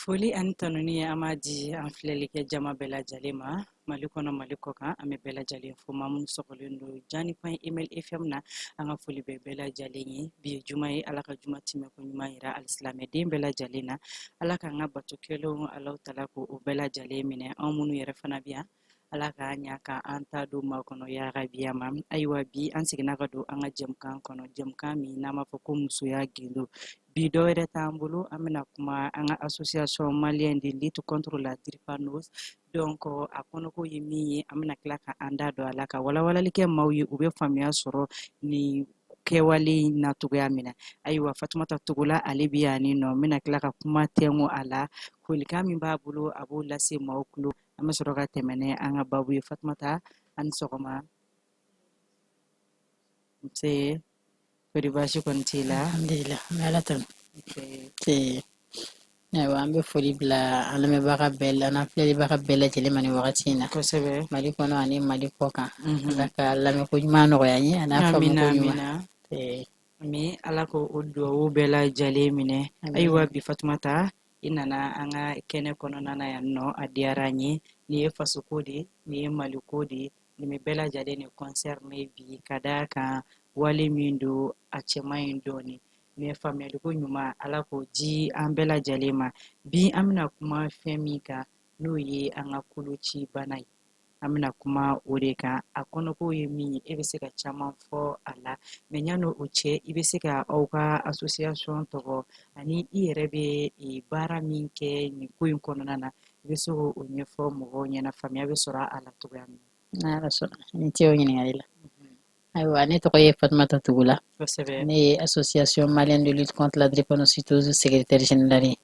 Foli ani tanuni an b'a di an filɛlikɛ jama bɛɛ lajɛlen ma mali kɔnɔ mali kɔ kan an bɛ bɛɛ lajɛlen fo maa minnu sɔgɔlen don jani point email fm na an ka foli bɛ bɛɛ lajɛlen ye bi ye juma ye ala ka juma tɛmɛ ko ɲuman yira alisilamɛden bɛɛ lajɛlen na ala k'an ka bato kɛlenw alaw tala ko o bɛɛ lajɛlen minɛ anw minnu yɛrɛ fana bi yan ala k'a ɲa ka an ta don maa kɔnɔ yarabiya ma ayiwa bi an seginna ka don an ka jɛmukan kɔnɔ jɛmukan min n'an b'a fɔ ko musoya gindo bi dɔ wɛrɛ t'an bolo an bɛna kuma an ka association malienne de lutte contre la drépanoose donc a kɔnɔko ye min ye an bɛna tila ka an da don a la ka walawalali kɛ maaw ye u bɛ faamuya sɔrɔ ni kɛwale na cogoya min na ayiwa fatumata togola ale bɛ yan ni nɔ n bɛna tila ka kuma tɛnku a la folikan min b'a bolo a b'o lase maaw tulo an bɛ sɔrɔ ka tɛmɛ an ka babu ye fatumata ani sɔgɔma nse kodi baasi kɔni t'i la alhamdulillah ala tan ayiwa an bɛ foli bila an lamɛnbaga bɛɛ la n'an filɛlibaga bɛɛ lajɛlen ma nin wagati in na kosɛbɛ mali kɔnɔ ani mali kɔ kan ala ka lamɛnko ɲuman nɔgɔya n ye a n'a faamuko ɲuman ami ala ko o duwawu bɛɛ lajɛlen minɛ ayiwa bi fatumata i nana an ka kɛnɛ kɔnɔna na yan nɔ a diyara an ye nin ye fasoko de nin ye maliko de nin bɛ bɛɛ lajɛlen de concerne bi ka da kan wale min don a cɛman ɲi dɔɔni mais faamuyaliko ɲuman ala k'o di an bɛɛ lajɛlen ma bi an bɛna kuma fɛn min kan n'o ye an ka koloci bana ye an bɛna kuma o de kan a kɔnɔko ye min ye e bɛ se ka caman fɔ a la mais yan'o cɛ i bɛ se ka aw ka association tɔgɔ ani i yɛrɛ bɛ baara min kɛ nin ko in kɔnɔna na i bɛ se k'o ɲɛfɔ mɔgɔw ɲɛna faamuya bɛ sɔrɔ a la cogoya min na ni ce o ɲininkali la ayiwa ne tɔgɔ ye fatumata tugula ne ye association malienne de lutte contre la drépanocytose secrétaire générale ye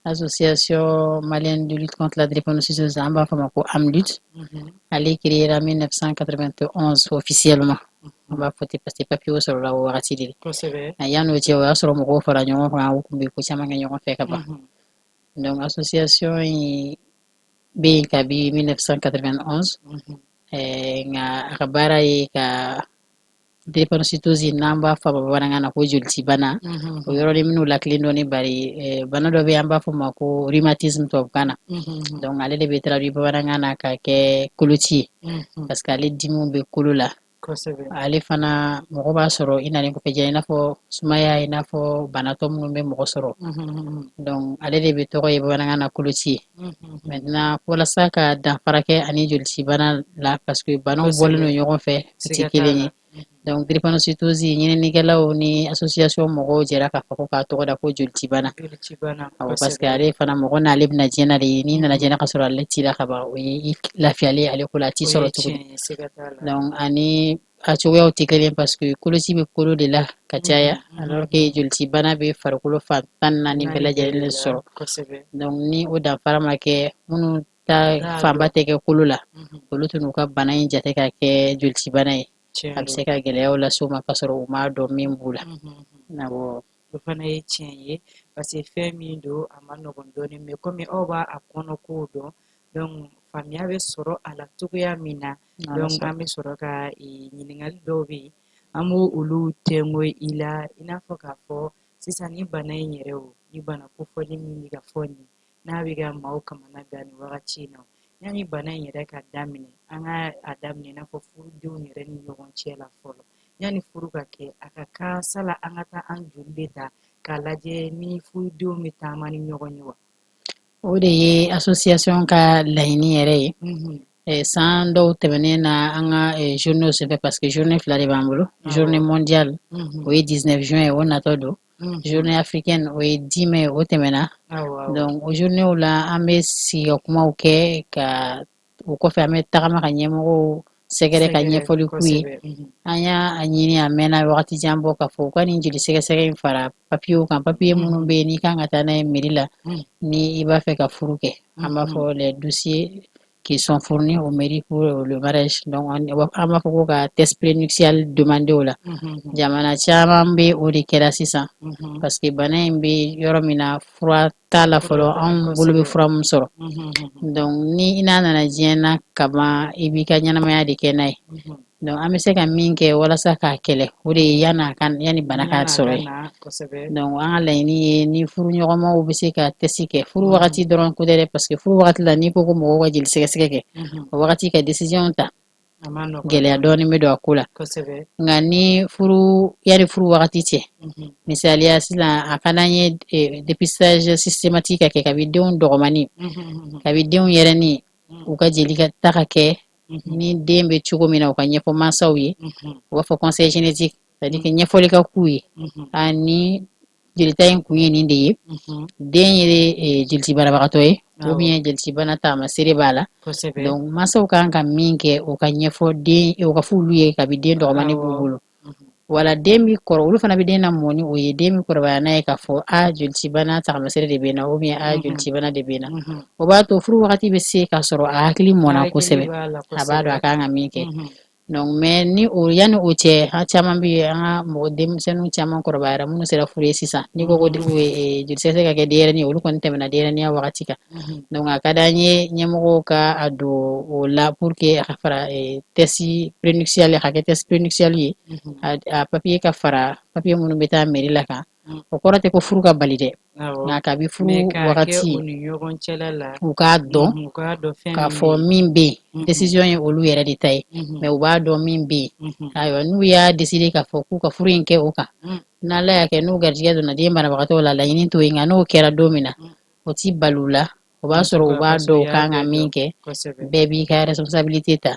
association malienne de lutte contre la drépanocytose an b'a fɔ ma ko AMLUT ale créera 1991 officiellement an b'a fɔ ten parce que papier sɔrɔla o wagati de la yan'o cɛ o y'a sɔrɔ mɔgɔw fara ɲɔgɔn kan u tun bɛ ko caman kɛ ɲɔgɔn fɛ ka ban donc association in bɛ yen kabi 1991 nka a ka baara ye ka drépanocytose n'an b'a fɔ a ma bamanankan na ko jolisi bana o yɔrɔnin minnu lakilen dɔɔni bari bana dɔ bɛ yen an b'a fɔ ma ko rhumatisme tubabukan na donc ale de bɛ traduit bamanankan na ka kɛ koloci ye parce que ale dimiw bɛ kolo la ale fana mɔgɔ b'a sɔrɔ i nalen kɔfɛ ja i n'a fɔ sumaya i n'a fɔ banatɔ minnu bɛ mɔgɔ sɔrɔ donc ale de bɛ tɔgɔ ye bamanankan na koloci ye maintenant walasa ka danfara kɛ ani jolisi bana la parce que banaw bɔlen don ɲɔgɔn fɛ u tɛ kelen ye donc drépanocytose ɲininikɛlaw ni association mɔgɔw jɛra k'a fɔ ko k'a tɔgɔ da ko jolisi bana parce que ale fana mɔgɔ n'ale bɛna diɲɛ na de ye n'i nana diɲɛ na ka sɔrɔ ale t'i la ka ban o ye lafiyalen ale ko la a t'i sɔrɔ tuguni donc ani a cogoyaw tɛ kelen parce que koloci bɛ kolo de la ka caya alors que jolisi bana bɛ farikolo fan 14 bɛɛ lajɛlen de sɔrɔ donc ni o danfara ma kɛ minnu ta fanba tɛ kɛ kolo la olu tun n'u ka bana in jate ka kɛ jolisi bana ye a bɛ se ka gɛlɛyaw lase u ma ka sɔrɔ u m'a dɔn min b'u la o fana ye tiɲɛ ye parce que fɛn min don a ma nɔgɔn dɔɔni mais comme aw b'a kɔnɔkow dɔn donc faamuya bɛ sɔrɔ a la cogoya min na donc an bɛ sɔrɔ ka ɲininkali dɔw bɛ yen an b'o olu tɛnku i la i n'a fɔ k'a fɔ sisan ni bana in yɛrɛ o ni bana kofɔli min bɛ ka fɔ nin n'a bɛ ka maaw kamana gan nin wagati in na yanni bana in yɛrɛ ka daminɛ an ka a daminɛ i n'a fɔ furudenw yɛrɛ ni ɲɔgɔn cɛ la fɔlɔ yanni furu ka kɛ a ka kan sala an ka taa an joli de ta k'a lajɛ ni furudenw bɛ taama ni ɲɔgɔn ye wa o de ye association ka laɲini yɛrɛ ye san dɔw tɛmɛnen na an ka journée senfɛ parce que journée fila de b'an bolo journée mondiale o ye 19 juin ye o natɔ don journée africaine o ye 10 mai o tɛmɛna donc o journée la an bɛ sigi ka kumaw kɛ ka o kɔfɛ an bɛ tagama ka ɲɛmɔgɔw sɛgɛrɛ ka ɲɛfɔli k'u ye an y'a ɲini a mɛnna wagati jan bɔ ka fɔ u ka nin joli sɛgɛsɛgɛ in fara papiyew kan papiye minnu bɛ yen n'i kan ka taa n'a ye mairie la ni i b'a fɛ ka furu kɛ an b'a fɔ les dossiers qui sont fournis au mairie pour le mariage donc an b'a fɔ ko ka test prénuptial demander o la jamana caman bɛ o de kɛra sisan parce que bana in bɛ yɔrɔ min na fura t'a la fɔlɔ anw bolo bɛ fura min sɔrɔ donc ni i n'a nana diɲɛ na ka ban i b'i ka ɲɛnamaya de kɛ n'a ye donc an bɛ se ka min kɛ walasa k'a kɛlɛ o de ye yani bana k'a sɔrɔ ye donc an ka laɲini ye ni furu ɲɔgɔnmaw bɛ se ka test kɛ furu wagati dɔrɔn ko tɛ dɛ parce que furu wagati la n'i ko ko mɔgɔw ka jeli sɛgɛsɛgɛ kɛ o wagati ka décision ta gɛlɛya dɔɔni bɛ don a ko la nka ni yani furu wagati cɛ misaliya sisan a ka d'an ye dépistage systématique ka kɛ kabi denw dɔgɔmani kabi denw yɛrɛni u ka jeli ta ka kɛ ni den bɛ cogo min na u ka ɲɛfɔ mansaw ye u b'a fɔ conseil génétique c'est-à-dire que ɲɛfɔli ka k'u ye ni jelita in kun ye nin de ye den ye jeliti banabagatɔ ye ou bien jeliti bana taamasere b'a la donc mansaw kan ka min kɛ u ka ɲɛfɔ u ka f'ulu ye kabi den dɔgɔmani b'u bolo wala den bi kɔrɔ olu fana bɛ den lamɔ ni o ye den bi kɔrɔbaya n'a ye k'a fɔ jeliti bana taamasere de bɛ na ou bien jeliti bana de bɛ na o b'a to furu wagati bɛ se k'a sɔrɔ a hakili mɔna kosɛbɛ a b'a dɔn a kan ka min kɛ donc mais yani o cɛ an caman bɛ yen an ka denmisɛnninw caman kɔrɔbayara minnu sera furu ye sisan n'i ko jeli sɛgɛsɛgɛ ka kɛ denyɛrɛnin olu kɔni tɛmɛna denyɛrɛninya wagati kan donc a ka d'an ye ɲɛmɔgɔw ka a don o la pour que a ka fara test prénuptial a ka kɛ test prénuptial ye a papier ka fara papier minnu bɛ taa mairie la kan o kɔrɔ tɛ ko furu ka bali dɛ nka kabi furu wagati u k'a dɔn k'a fɔ min bɛ yen décision ye olu yɛrɛ de ta ye mais u b'a dɔn min bɛ yen ayiwa n'u y'a décider k'a fɔ k'u ka furu in kɛ o kan n'Ala y'a kɛ n'u garijɛgɛ donna den banabagatɔw la laɲini t'o ye nka n'o kɛra don min na o t'i bali u la o b'a sɔrɔ u b'a dɔn u kan ka min kɛ bɛɛ b'i ka responsabilité ta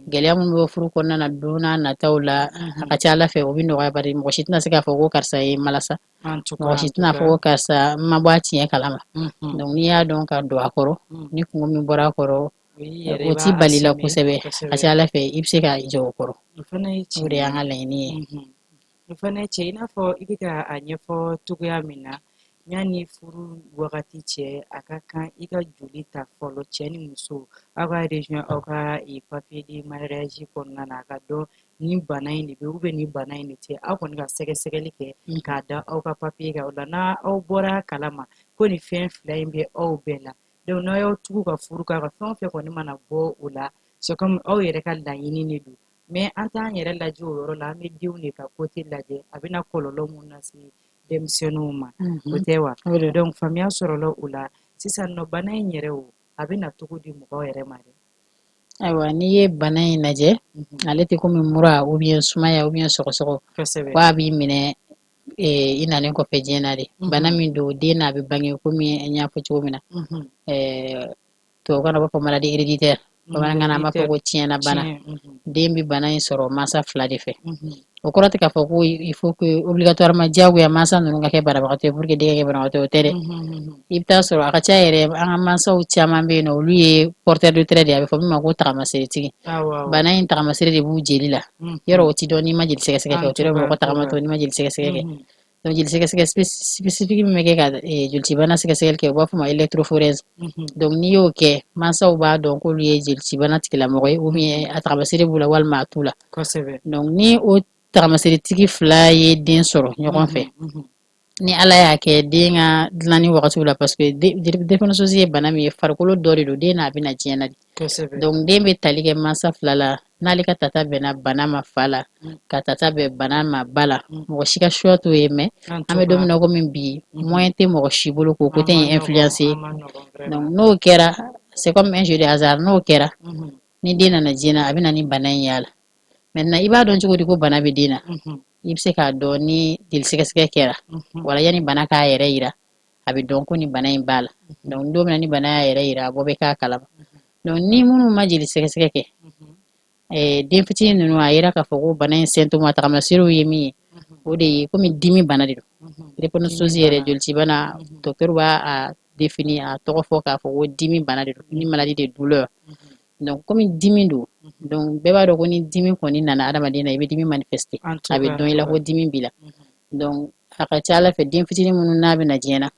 gɛlɛya minnu bɛ furu kɔnɔna na don n'a nataw la a ka ca Ala fɛ o bɛ nɔgɔya bari mɔgɔ si tɛna se k'a fɔ ko karisa ye malasa mɔgɔ si tɛna fɔ ko karisa ma bɔ a tiɲɛ kalama donc n'i y'a dɔn ka don a kɔrɔ ni kungo min bɔra a kɔrɔ o t'i bali la kosɛbɛ a ka ca Ala fɛ i bɛ se ka jɔ o kɔrɔ o de y'an ka laɲini ye o fana ye cɛ i n'a fɔ i bɛ ka a ɲɛfɔ cogoya min na yani furu wagati cɛ a ka kan i ka joli ta fɔlɔ cɛ ni muso aw ka région aw ka papier de mariage kɔnɔna na a ka dɔn ni bana in de bɛ ou bien ni bana in de tɛ aw kɔni ka sɛgɛsɛgɛli kɛ k'a da aw ka papier kan o la n'aw bɔra kalama ko ni fɛn fila in bɛ aw bɛɛ la donc n'aw y'aw tugu ka furu k'a ka fɛn o fɛn kɔni mana bɔ o la c'est comme aw yɛrɛ ka laɲini de don mais an t'an yɛrɛ lajɛ o yɔrɔ la an bɛ denw de ka côté lajɛ a bɛna kɔlɔlɔ mun lase denmisɛnninw ma o tɛ wa donc faamuya sɔrɔla o la sisan nɔ bana in yɛrɛ o a bɛna cogo di mɔgɔw yɛrɛ ma dɛ ayiwa n'i ye bana in lajɛ ale tɛ komi mura ou bien sumaya ou bien sɔgɔsɔgɔ ko a b'i minɛ i nalen kɔfɛ diɲɛ na de bana min don den n'a bɛ bange komi an y'a fɔ cogo min na tubabukan na u b'a fɔ maladie héréditaire bamanankan na an b'a fɔ ko tiɲɛna bana den bɛ bana in sɔrɔ mansa fila de fɛ o kɔrɔ tɛ k'a fɔ ko il faut que obligatoirement diyagoya mansa ninnu ka kɛ banabagatɔ ye pour que den ka kɛ banabagatɔ ye o tɛ dɛ i bɛ taa sɔrɔ a ka ca yɛrɛ an ka mansaw caman bɛ yen nɔ olu ye porteur de trait de ye a bɛ fɔ min ma ko tagamaseretigi bana in tagamasere de b'u jeli la yɔrɔ o ti dɔn n'i ma jeli sɛgɛsɛgɛ kɛ o tɛ dɔn mɔgɔ tagamatɔ n'i ma jeli sɛgɛsɛgɛ kɛ donc jeli sɛgɛsɛgɛ spécifique min bɛ kɛ ka jeliti bana sɛgɛsɛgɛli kɛ u b'a fɔ ma électrophorèse donc n'i y'o kɛ mansaw b'a dɔn k'olu ye jeliti bana tigilamɔgɔ ye ou bien a tagamasere b'u la walima a t'u la donc ni o tagamaseretigi fila ye den sɔrɔ ɲɔgɔn fɛ ni Ala y'a kɛ den ka dilanni wagatiw la parce que drépanocytose ye bana min ye farikolo dɔ de don den n'a bɛna diɲɛ na de donc den bɛ tali kɛ mansa fila la n'ale ka tata bɛnna bana ma fa la ka tata bɛn bana ma ba la mɔgɔ si ka choix t'o ye mais an bɛ don min na komi bi moyen tɛ mɔgɔ si bolo k'o côté in influencer donc n'o kɛra c'est comme un jeu de hasard n'o kɛra ni den nana diɲɛ na a bɛ na ni bana in y'a la maintenant i b'a dɔn cogo di ko bana bɛ den na i bɛ se k'a dɔn ni jeli sɛgɛsɛgɛ kɛra wala yani bana k'a yɛrɛ yira a bɛ dɔn ko ni bana in b'a la donc don min na ni bana y'a yɛrɛ yira a bɔ bɛ k'a kalama donc ni minnu ma jeli sɛgɛsɛgɛ kɛ den fitinin ninnu a yira k'a fɔ ko bana in symptôme tagamaserew ye min ye o de ye komi dimi bana de don drépanocytose yɛrɛ jolici bana docteur b'a définir a tɔgɔ fɔ k'a fɔ ko dimi bana de don ni maladie de douleur donc komi dimi don donc bɛɛ b'a dɔn ko ni dimi kɔni nana adamaden na i bɛ dimi manifester a bɛ dɔn i la ko dimi b'i la donc a ka ca Ala fɛ den fitinin minnu n'a bɛna diɲɛ na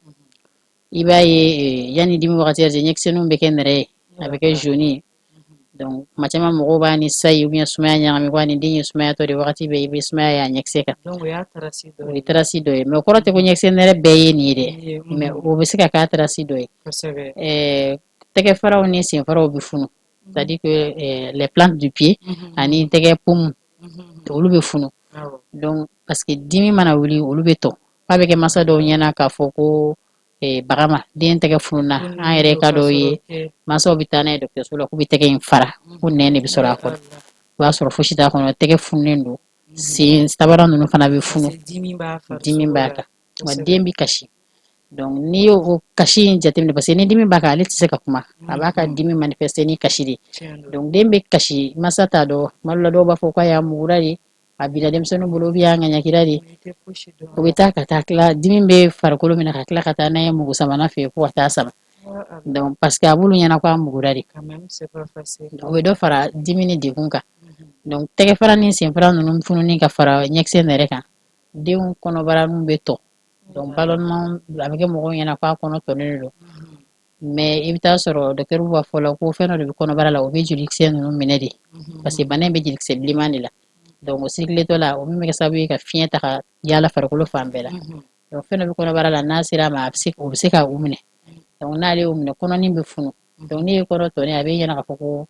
i b'a ye yanni dimi wagati yɛrɛ ɲɛkisɛninw bɛ kɛ nɛrɛ ye a bɛ kɛ jaune ye donc kuma caman mɔgɔw b'a ni sayi ou bien sumaya ɲagami ko ni den ye sumayatɔ de wagati bɛɛ i bɛ sumaya y'a ɲɛkisɛ kan o ye tarasi dɔ ye mais o kɔrɔ tɛ ko ɲɛkisɛ nɛrɛ bɛɛ ye nin ye dɛ mais o bɛ se ka k'a tarasi dɔ ye tɛgɛ faraw ni sen faraw bɛ funu c'est-à-dire que les plantes du pied ani tɛgɛ paume olu bɛ funu donc parce que dimi mana wuli olu bɛ tɔ f'a bɛ kɛ masa dɔw ɲɛna k'a fɔ ko bagama den tɛgɛ fununa an yɛrɛ ka dɔw ye masaw bɛ taa n'a ye dɔgɔtɔrɔso la k'u bɛ tɛgɛ in fara ko nɛn de bɛ sɔrɔ a kɔnɔ o b'a sɔrɔ fosi t'a kɔnɔ tɛgɛ fununen don sen sabara ninnu fana bɛ funu dimi b'a kan wa den bɛ kasi donc n'i y'o kasi in jateminɛ parce que ni dimi b'a kan ale tɛ se ka kuma a b'a ka dimi manifester ni kasi de donc den bɛ kasi masa t'a dɔn malo la dɔw b'a fɔ k'a y'a mugura de a bila denmisɛnninw bolo ou bien a ŋaɲakira de o bɛ taa ka taa tila dimi bɛ farikolo minɛ ka tila ka taa n'a ye mugu samana fɛ yen fo ka taa sama donc parce que a b'olu ɲɛna k'a mugura de o bɛ dɔ fara dimi ni degun kan donc tɛgɛ fara ni sen fara ninnu fununi ka fara ɲɛkisɛ nɛrɛ kan denw kɔnɔbara ninnu bɛ tɔ donc ballonnement a bɛ kɛ mɔgɔw ɲɛna k'a kɔnɔ tɔnen don mais i bɛ taa sɔrɔ docteur b'a fɔ la ko fɛn dɔ de bɛ kɔnɔbara la o bɛ jolikisɛ ninnu minɛ de parce que bana in bɛ jolikisɛ bilenman de la donc o sirikiletɔ la o min bɛ kɛ sababu ye ka fiɲɛ ta ka yaala farikolo fan bɛɛ la donc fɛn dɔ bɛ kɔnɔbara la n'a sera a ma o bɛ se ka u minɛ donc n'ale y'o minɛ kɔnɔni bɛ funu donc n'i ye kɔnɔ tɔnen a bɛ ɲɛna k'a fɔ ko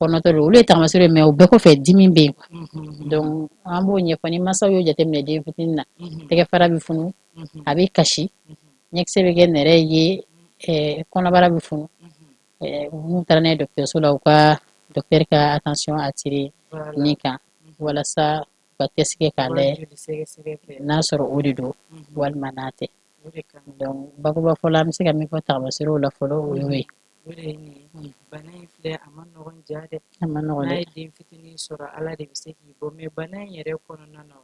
kɔnɔtɔ don olu ye taamasiyɛnw ye mais o bɛɛ kɔfɛ dimi bɛ yen donc an b'o ɲɛfɔ ni mansaw y'o jateminɛ den fitinin na tɛgɛ fara bɛ funu a bɛ kasi ɲɛkisɛ bɛ kɛ nɛrɛ ye kɔnɔbara bɛ funu n'u taara n'a ye dɔgɔtɔrɔso la u ka docteur ka attention attirer nin kan walasa u ka test kɛ k'a lajɛ n'a sɔrɔ o de don walima n'a tɛ donc bakuruba fɔla an bɛ se ka min fɔ taamasiyɛnw la fɔlɔ o y'o ye. Bana in filɛ a ma nɔgɔn ja dɛ n'a ye den fitinin sɔrɔ ala de bɛ se k'i bɔ mais bana in yɛrɛ kɔnɔna na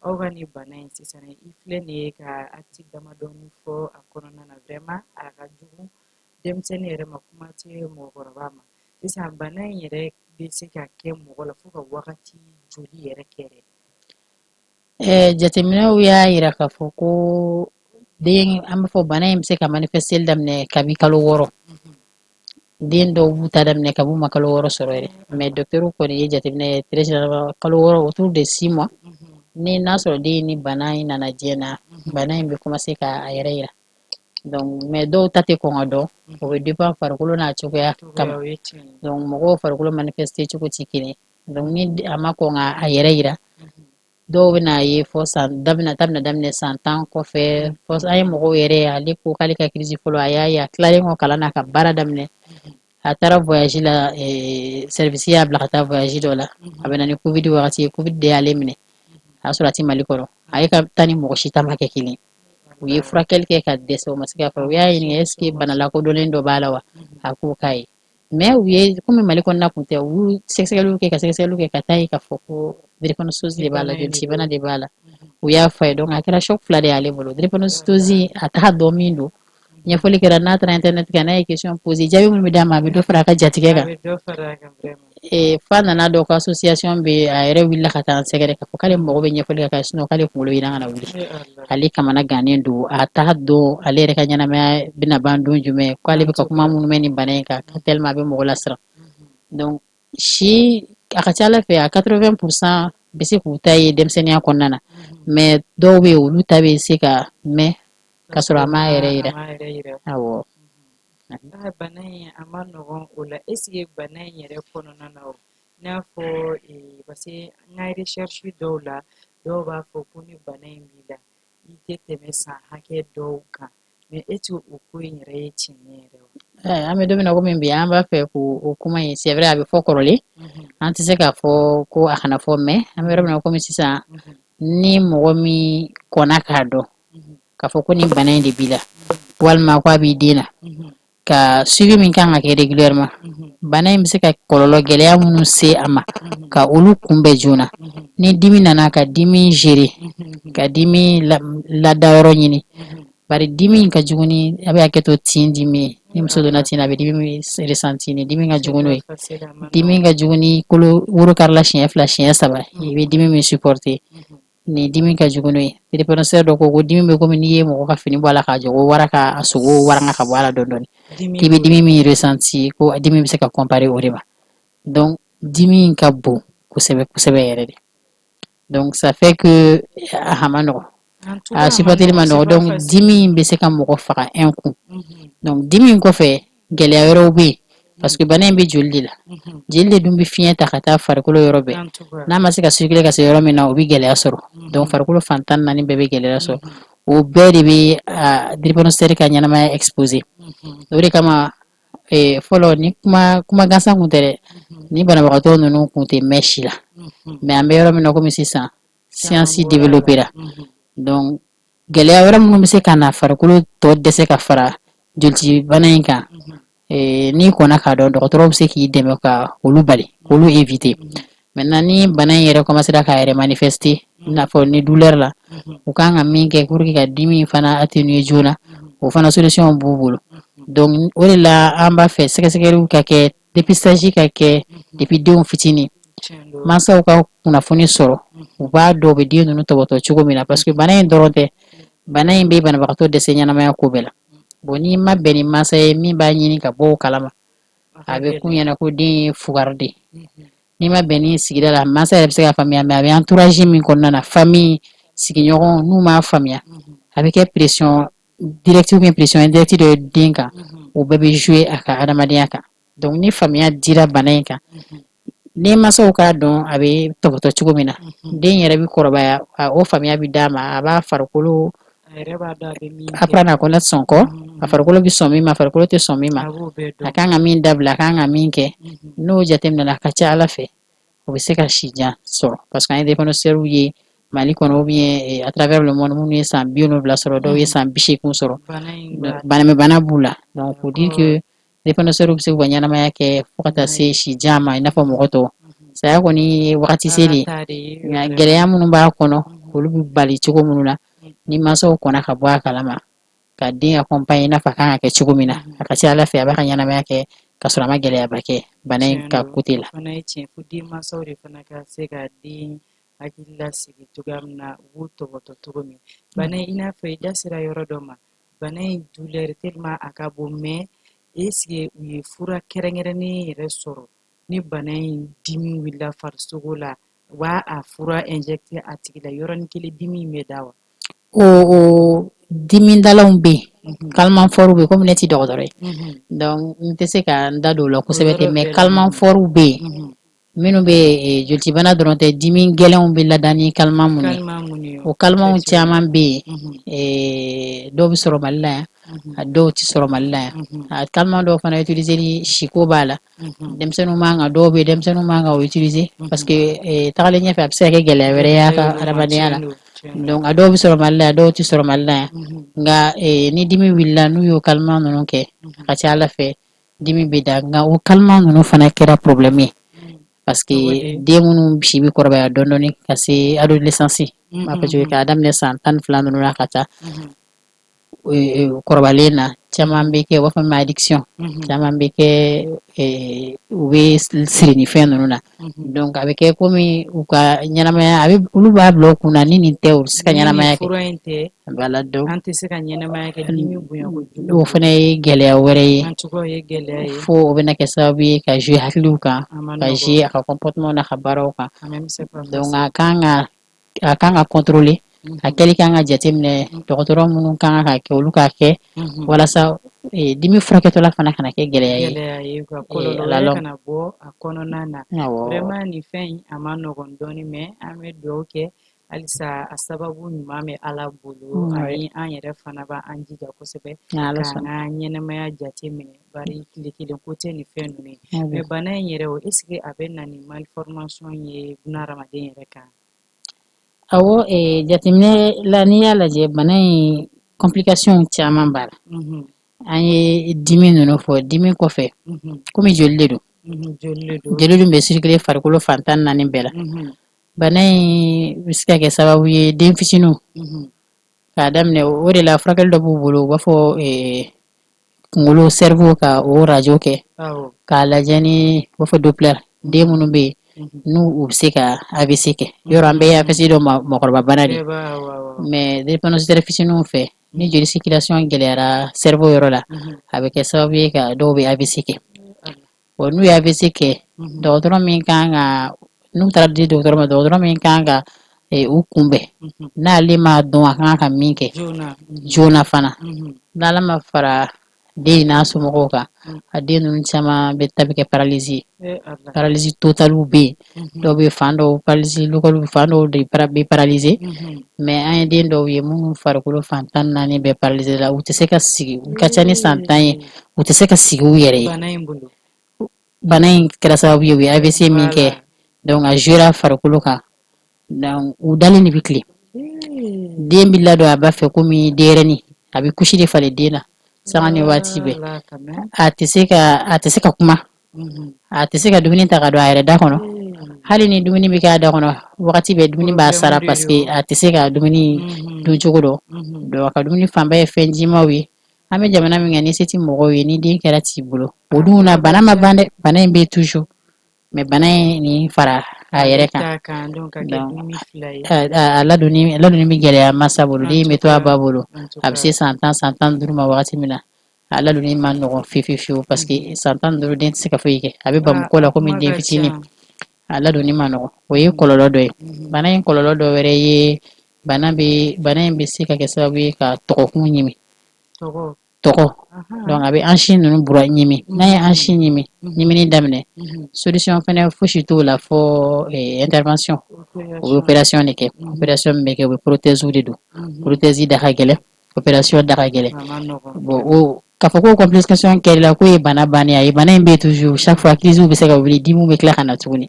aw ka nin bana in sisan i filɛ nin ye ka acte damadɔni fɔ a kɔnɔna na vraiment a ka jugu denmisɛnnin yɛrɛ ma kuma tɛ mɔgɔkɔrɔba ma sisan bana in yɛrɛ bɛ se ka kɛ mɔgɔ la fo ka wagati joli yɛrɛ kɛ dɛ. Jateminɛw y'a yira k'a fɔ ko den an b'a fɔ bana in bɛ se ka manifester daminɛ kabi kalo 6 den dɔw b'u ta daminɛ kab'u ma kalo 6 sɔrɔ yɛrɛ mais docteur kɔni ye jateminɛ très généralement kalo 6 autour de 6 mois ni n'a sɔrɔ den ni bana in nana diɲɛ na bana in bɛ commencer k'a yɛrɛ yira donc mais dɔw ta tɛ kɔn ka dɔn o bɛ dépend farikolo n'a cogoya kama donc mɔgɔw farikolo manifester cogo tɛ kelen donc ni a ma kɔn ka a yɛrɛ yira dɔw bɛ n'a ye fɔ san daminɛ san 10 kɔfɛ fɔ an ye mɔgɔw yɛrɛ ale ko k'ale ka crise fɔlɔ a y'a ye a tilalen kɔ kalan na ka baara daminɛ a taara voyage la service y'a bila ka taa voyage dɔ la a bɛ na ni covid wagati ye covid de y'ale minɛ a y'a sɔrɔ a tɛ Mali kɔnɔ a ye ka taa ni mɔgɔ si ta ma kɛ kelen u ye furakɛli kɛ ka dɛsɛ o ma se ka fɔ u y'a ɲininka est ce que bana lakodɔnlen dɔ b'a la wa a ko k'a ye mais u ye komi Mali kɔnɔna kun tɛ u ye sɛgɛsɛgɛliw kɛ ka taa ye k'a fɔ ko drépanocytose de b'a la jolicibana de b'a la u y'a fɔ a ye donc a kɛra choc 2 de y'ale bolo drépanocytose a t'a dɔn min don ɲɛfɔli kɛra n'a taara internet kan n'a ye question poser jaabi minnu bɛ d'a ma a bɛ dɔ fara a ka jatigɛ kan fa nana dɔw ka association bɛ a yɛrɛ wulila ka taa an sɛgɛrɛ k'a fɔ k'ale mago bɛ ɲɛfɔli ka kɛ sinon k'ale kunkolo yiran kana wuli ale kamana gannen don a t'a dɔn ale yɛrɛ ka ɲɛnamaya bɛna ban don jumɛn k'ale bɛ ka kuma minnu mɛn nin bana in kan tellement a bɛ mɔgɔ lasiran donc si a ka ca ala fɛ a 80% bɛ se k'u ta ye denmisɛnninya kɔnɔna na mais dɔw bɛ yen olu ta bɛ se ka mɛn ka sɔrɔ a m'a yɛrɛ yira awɔ bana in a ma nɔgɔn o la est ce que bana in yɛrɛ kɔnɔna na i n'a fɔ parce que n ka recherche dɔw la dɔw b'a fɔ ko ni bana in b'i la i tɛ tɛmɛ san hakɛ dɔw kan mais est ce que o ko in yɛrɛ ye tiɲɛ yɛrɛ wa an bɛ don min na komi bi an b'a fɛ k'o kuma in c'est vrai a bɛ fɔ kɔrɔlen an tɛ se k'a fɔ ko a kana fɔ mais an bɛ yɔrɔ min na komi sisan ni mɔgɔ min kɔnna k'a dɔn k'a fɔ ko ni bana in de b'i la walima ko a b'i den na ka suivi min kan ka kɛ régulièrement bana in bɛ se ka kɔlɔlɔ gɛlɛya minnu se a ma ka olu kunbɛn joona ni dimi nana ka dimi gérer ka dimi lada yɔrɔ ɲini bari dimi in ka jugu ni a bɛ hakɛto tin dimi ye ni muso donna tin na a bɛ dimi ressenti ni dimi ka jugu n'o ye dimi ka jugu ni kolo woro karila siɲɛ 2 siɲɛ 3 i bɛ dimi min supporter ni dimi ka jugu n'o ye drépanocytaire dɔ ko dimi bɛ komi n'i ye mɔgɔ ka fini bɔ a la k'a jɔ ko wara ka sogo waranga ka bɔ a la dɔɔni k'i bɛ dimi min ressenti ko dimi bɛ se ka comparer o de ma donc dimi ka bon kosɛbɛ kosɛbɛ yɛrɛ de donc ça fait que a ma nɔgɔn a supporter ma nɔgɔn donc dimi bɛ se ka mɔgɔ faga un coup donc dimi kɔfɛ gɛlɛya wɛrɛw bɛ yen parce que bana in bɛ joli de la jeli de dun bɛ fiɲɛ ta ka taa farikolo yɔrɔ bɛɛ n'a ma se ka circuler ka se yɔrɔ min na o bɛ gɛlɛya sɔrɔ donc farikolo fan 14 bɛɛ bɛ gɛlɛya sɔrɔ o bɛɛ de bɛ drépanocytaire ka ɲɛnamaya exposé o de kama fɔlɔ ni kuma gansan kun tɛ dɛ ni banabagatɔ ninnu kun tɛ mɛn si la mais an bɛ yɔrɔ min na komi sisan science développé donc gɛlɛya wɛrɛ minnu bɛ se ka na farikolo tɔ dɛsɛ ka fara jolitibana in kan n'i kɔnna k'a dɔn dɔgɔtɔrɔ bɛ se k'i dɛmɛ ka olu bali k'olu éviter maintenant ni bana in yɛrɛ commencera ka yɛrɛ manifester i n'a fɔ ni douleur la u kan ka min kɛ pour que ka dimi in fana atténuer joona o fana solution b'u bolo donc o de la an b'a fɛ sɛgɛsɛgɛliw ka kɛ dépistage ka kɛ depuis denw fitinin mansaw ka kunnafoni sɔrɔ u b'a dɔn u bɛ den ninnu tɔbɔtɔ cogo min na parce que bana in dɔrɔn tɛ bana in bɛ banabagatɔ dɛsɛ ɲɛnamaya ko bɛɛ la bon n'i ma bɛn ni mansa ye min b'a ɲini ka bɔ o kalama a bɛ kun ɲɛna ko den ye fugari de n'i ma bɛn ni sigida la mansa yɛrɛ bɛ se ka faamuya mais a bɛ entourage min kɔnɔna na famille sigiɲɔgɔn n'u m'a faamuya a bɛ kɛ pression directe ou bien pression indirecte de den kan o bɛɛ bɛ jouer a ka adamadenya kan donc ni faamuya dira bana in kan ni mansaw k'a dɔn a bɛ tɔbɔtɔ cogo min na den yɛrɛ bɛ kɔrɔbaya o faamuya bɛ d'a ma a b'a farikolo apprendre à connaître son corps a farikolo bɛ sɔn min ma farikolo tɛ sɔn min ma a kan ka min dabila a kan ka min kɛ n'o jateminɛna a ka ca Ala fɛ o bɛ se ka si jan sɔrɔ parce que an ye drépanocytaires ye Mali kɔnɔ ou bien à travers le monde minnu ye san 70 sɔrɔ dɔw ye san 80 sɔrɔ bana b'u la donc pour dire que drépanocytaires bɛ se k'u ka ɲɛnamaya kɛ fo ka taa se si jan ma i n'a fɔ mɔgɔ tɔw saya kɔni ye wagati se de nka gɛlɛya minnu b'a kɔnɔ olu bɛ bali cogo minnu na ni mansaw kɔnna ka bɔ a kalama ka den accompagner i n'a fɔ a kan ka kɛ cogo min na a ka ca Ala fɛ a b'a ka ɲɛnamaya kɛ ka sɔrɔ a ma gɛlɛyaba kɛ bana in ka côté la. Fana ye tiɲɛ fo denmansaw de fana ka se ka den hakili lasigi cogoya min na u b'u tɔbɔtɔ cogo min bana in i n'a fɔ i da sera yɔrɔ dɔ ma bana in douleur tellement a ka bon mais est-ce que u ye fura kɛrɛnkɛrɛnnen yɛrɛ sɔrɔ ni bana in dimi wulila farisogo la u b'a a fura injecté a tigi la yɔrɔnin kelen dimi in bɛ da wa. o dimidalaw bɛ yen calmant fort bɛ yen komi ne tɛ dɔgɔtɔrɔ ye donc n tɛ se ka n da don o la kosɛbɛ tɛ mais calmant fort bɛ yen minnu bɛ jolitibana dɔrɔn tɛ dimi gɛlɛnw bɛ lada ni calmant minnu ye o calmant caman bɛ yen dɔw bɛ sɔrɔ Mali la yan a dɔw tɛ sɔrɔ Mali la yan a calmant dɔw fana utiliser siko b'a la denmisɛnninw man kan dɔw bɛ yen denmisɛnninw man kan o utiliser parce que tagalen ɲɛfɛ a bɛ se ka kɛ gɛlɛya wɛrɛ y'a ka adamadenya la donc a dɔw bɛ sɔrɔ Mali la yan dɔw tɛ sɔrɔ Mali la yan nka ni dimi wulila n'u y'o calmant ninnu kɛ a ka ca Ala fɛ dimi bɛ da nka o calmant ninnu fana kɛra problème ye parce que den minnu si bɛ kɔrɔbaya dɔɔnin dɔɔnin ka se adolescence m'a fɔ cogo k'a daminɛ san 12 ninnu na ka taa kɔrɔbalen na caman bɛ kɛ u b'a fɔ ma addiction caman bɛ kɛ u bɛ siri ni fɛn ninnu na donc a bɛ kɛ komi u ka ɲɛnamaya olu b'a bila u kunna ni nin tɛ u tɛ se ka ɲɛnamaya kɛ voilà donc an tɛ se ka ɲɛnamaya kɛ dimi bonya kojugu o fana ye gɛlɛya wɛrɛ ye fo o bɛna kɛ sababu ye ka jouer hakiliw kan ka jouer a ka comportement n'a ka baaraw kan donc a kan ka contrôler a kɛli kan ka jateminɛ dɔgɔtɔrɔ minnu kan ka kɛ olu k'a kɛ walasa dimi furakɛtɔla fana kana kɛ gɛlɛya ye kɔlɔlɔ kana bɔ a kɔnɔna na vraiment nin fɛn in a ma nɔgɔn dɔɔnin mais an bɛ dugawu kɛ halisa a sababu ɲuman bɛ Ala bolo ani an yɛrɛ fana b'an jija kosɛbɛ k'an ka ɲɛnamaya jateminɛ bari tile kelen ko tɛ nin fɛn ninnu ye mais bana in yɛrɛ o est-ce que a bɛ na ni malformation ye bunahadamaden yɛrɛ kan. Awɔ jateminɛ la n'i y'a lajɛ bana in complication caman b'a la an ye dimi ninnu fɔ dimi kɔfɛ komi joli de don joli dun bɛ circuler farikolo fan 14 bɛɛ la bana in bɛ se ka kɛ sababu ye den fitininw k'a daminɛ o de la furakɛli dɔ b'u bolo u b'a fɔ kunkolo cerveau ka o radio kɛ k'a lajɛ ni u b'a fɔ Doppler den minnu bɛ yen n'u bɛ se ka AVC kɛ yɔrɔ an bɛɛ ye AVC dɔn mɔgɔkɔrɔba bana de mais drépanocytaire fitininw fɛ ni joli circulation gɛlɛyara cerveau yɔrɔ la a bɛ kɛ sababu ye ka dɔw bɛ AVC kɛ bon n'u ye AVC kɛ dɔgɔtɔrɔ min kan ka n'u taara di dɔgɔtɔrɔ ma dɔgɔtɔrɔ min kan ka u kunbɛn n'ale ma dɔn a kan ka min kɛ joona fana n'ala ma fara den n'a somɔgɔw kan a den ninnu caman bɛ ta bɛ kɛ paralysie totale bɛ yen dɔw bɛ fan dɔw paralysie locale fan dɔw de bɛ paralyser mais an ye den dɔw ye minnu farikolo fan 14 bɛɛ paralyser la u tɛ se ka sigi u ka ca ni san 10 ye u tɛ se ka sigi u yɛrɛ ye bana in kɛra sababu ye u ye AVC min kɛ donc a jouera farikolo kan donc u dalen de bɛ tilen den bɛ ladon a ba fɛ komi denyɛrɛnin a bɛ couche de falen den na sanga ni waati bɛɛ a tɛ se ka kuma a tɛ se ka dumuni ta ka don a yɛrɛ da kɔnɔ hali ni dumuni bɛ kɛ a da kɔnɔ wagati bɛɛ dumuni b'a sara parce que a tɛ se ka dumuni dun cogo dɔn donc a ka dumuni fanba ye fɛn jimaw ye an bɛ jamana min kan ni se tɛ mɔgɔw ye ni den kɛra t'i bolo o dun na bana ma ban dɛ bana in bɛ toujours mais bana in nin fara a yɛrɛ kan a ladonni bɛ gɛlɛya masa bolo den bɛ to a ba bolo a bɛ se san 10 san 15 ma wagati min na a ladonni ma nɔgɔn fiyewu parce que san 15 den tɛ se ka foyi kɛ a bɛ bamuko la komi den fitinin a ladonni ma nɔgɔn o ye kɔlɔlɔ dɔ ye bana in kɔlɔlɔ dɔ wɛrɛ ye bana in bɛ se ka kɛ sababu ye ka tɔgɔkun ɲimi tɔgɔ donc a bɛ an sin ninnu bura ɲimi n'a ye an sin ɲimi ɲimini daminɛ solution fana fosi t'o la fɔ intervention o bɛ opération de kɛ opération min bɛ kɛ o bɛ prothèse de don prothèse da ka gɛlɛn opération da ka gɛlɛn bon o k'a fɔ ko complication kɛra ko ye bana bannen a ye bana in bɛ toujours chaque fois crise bɛ se ka wuli dimiw bɛ tila ka na tuguni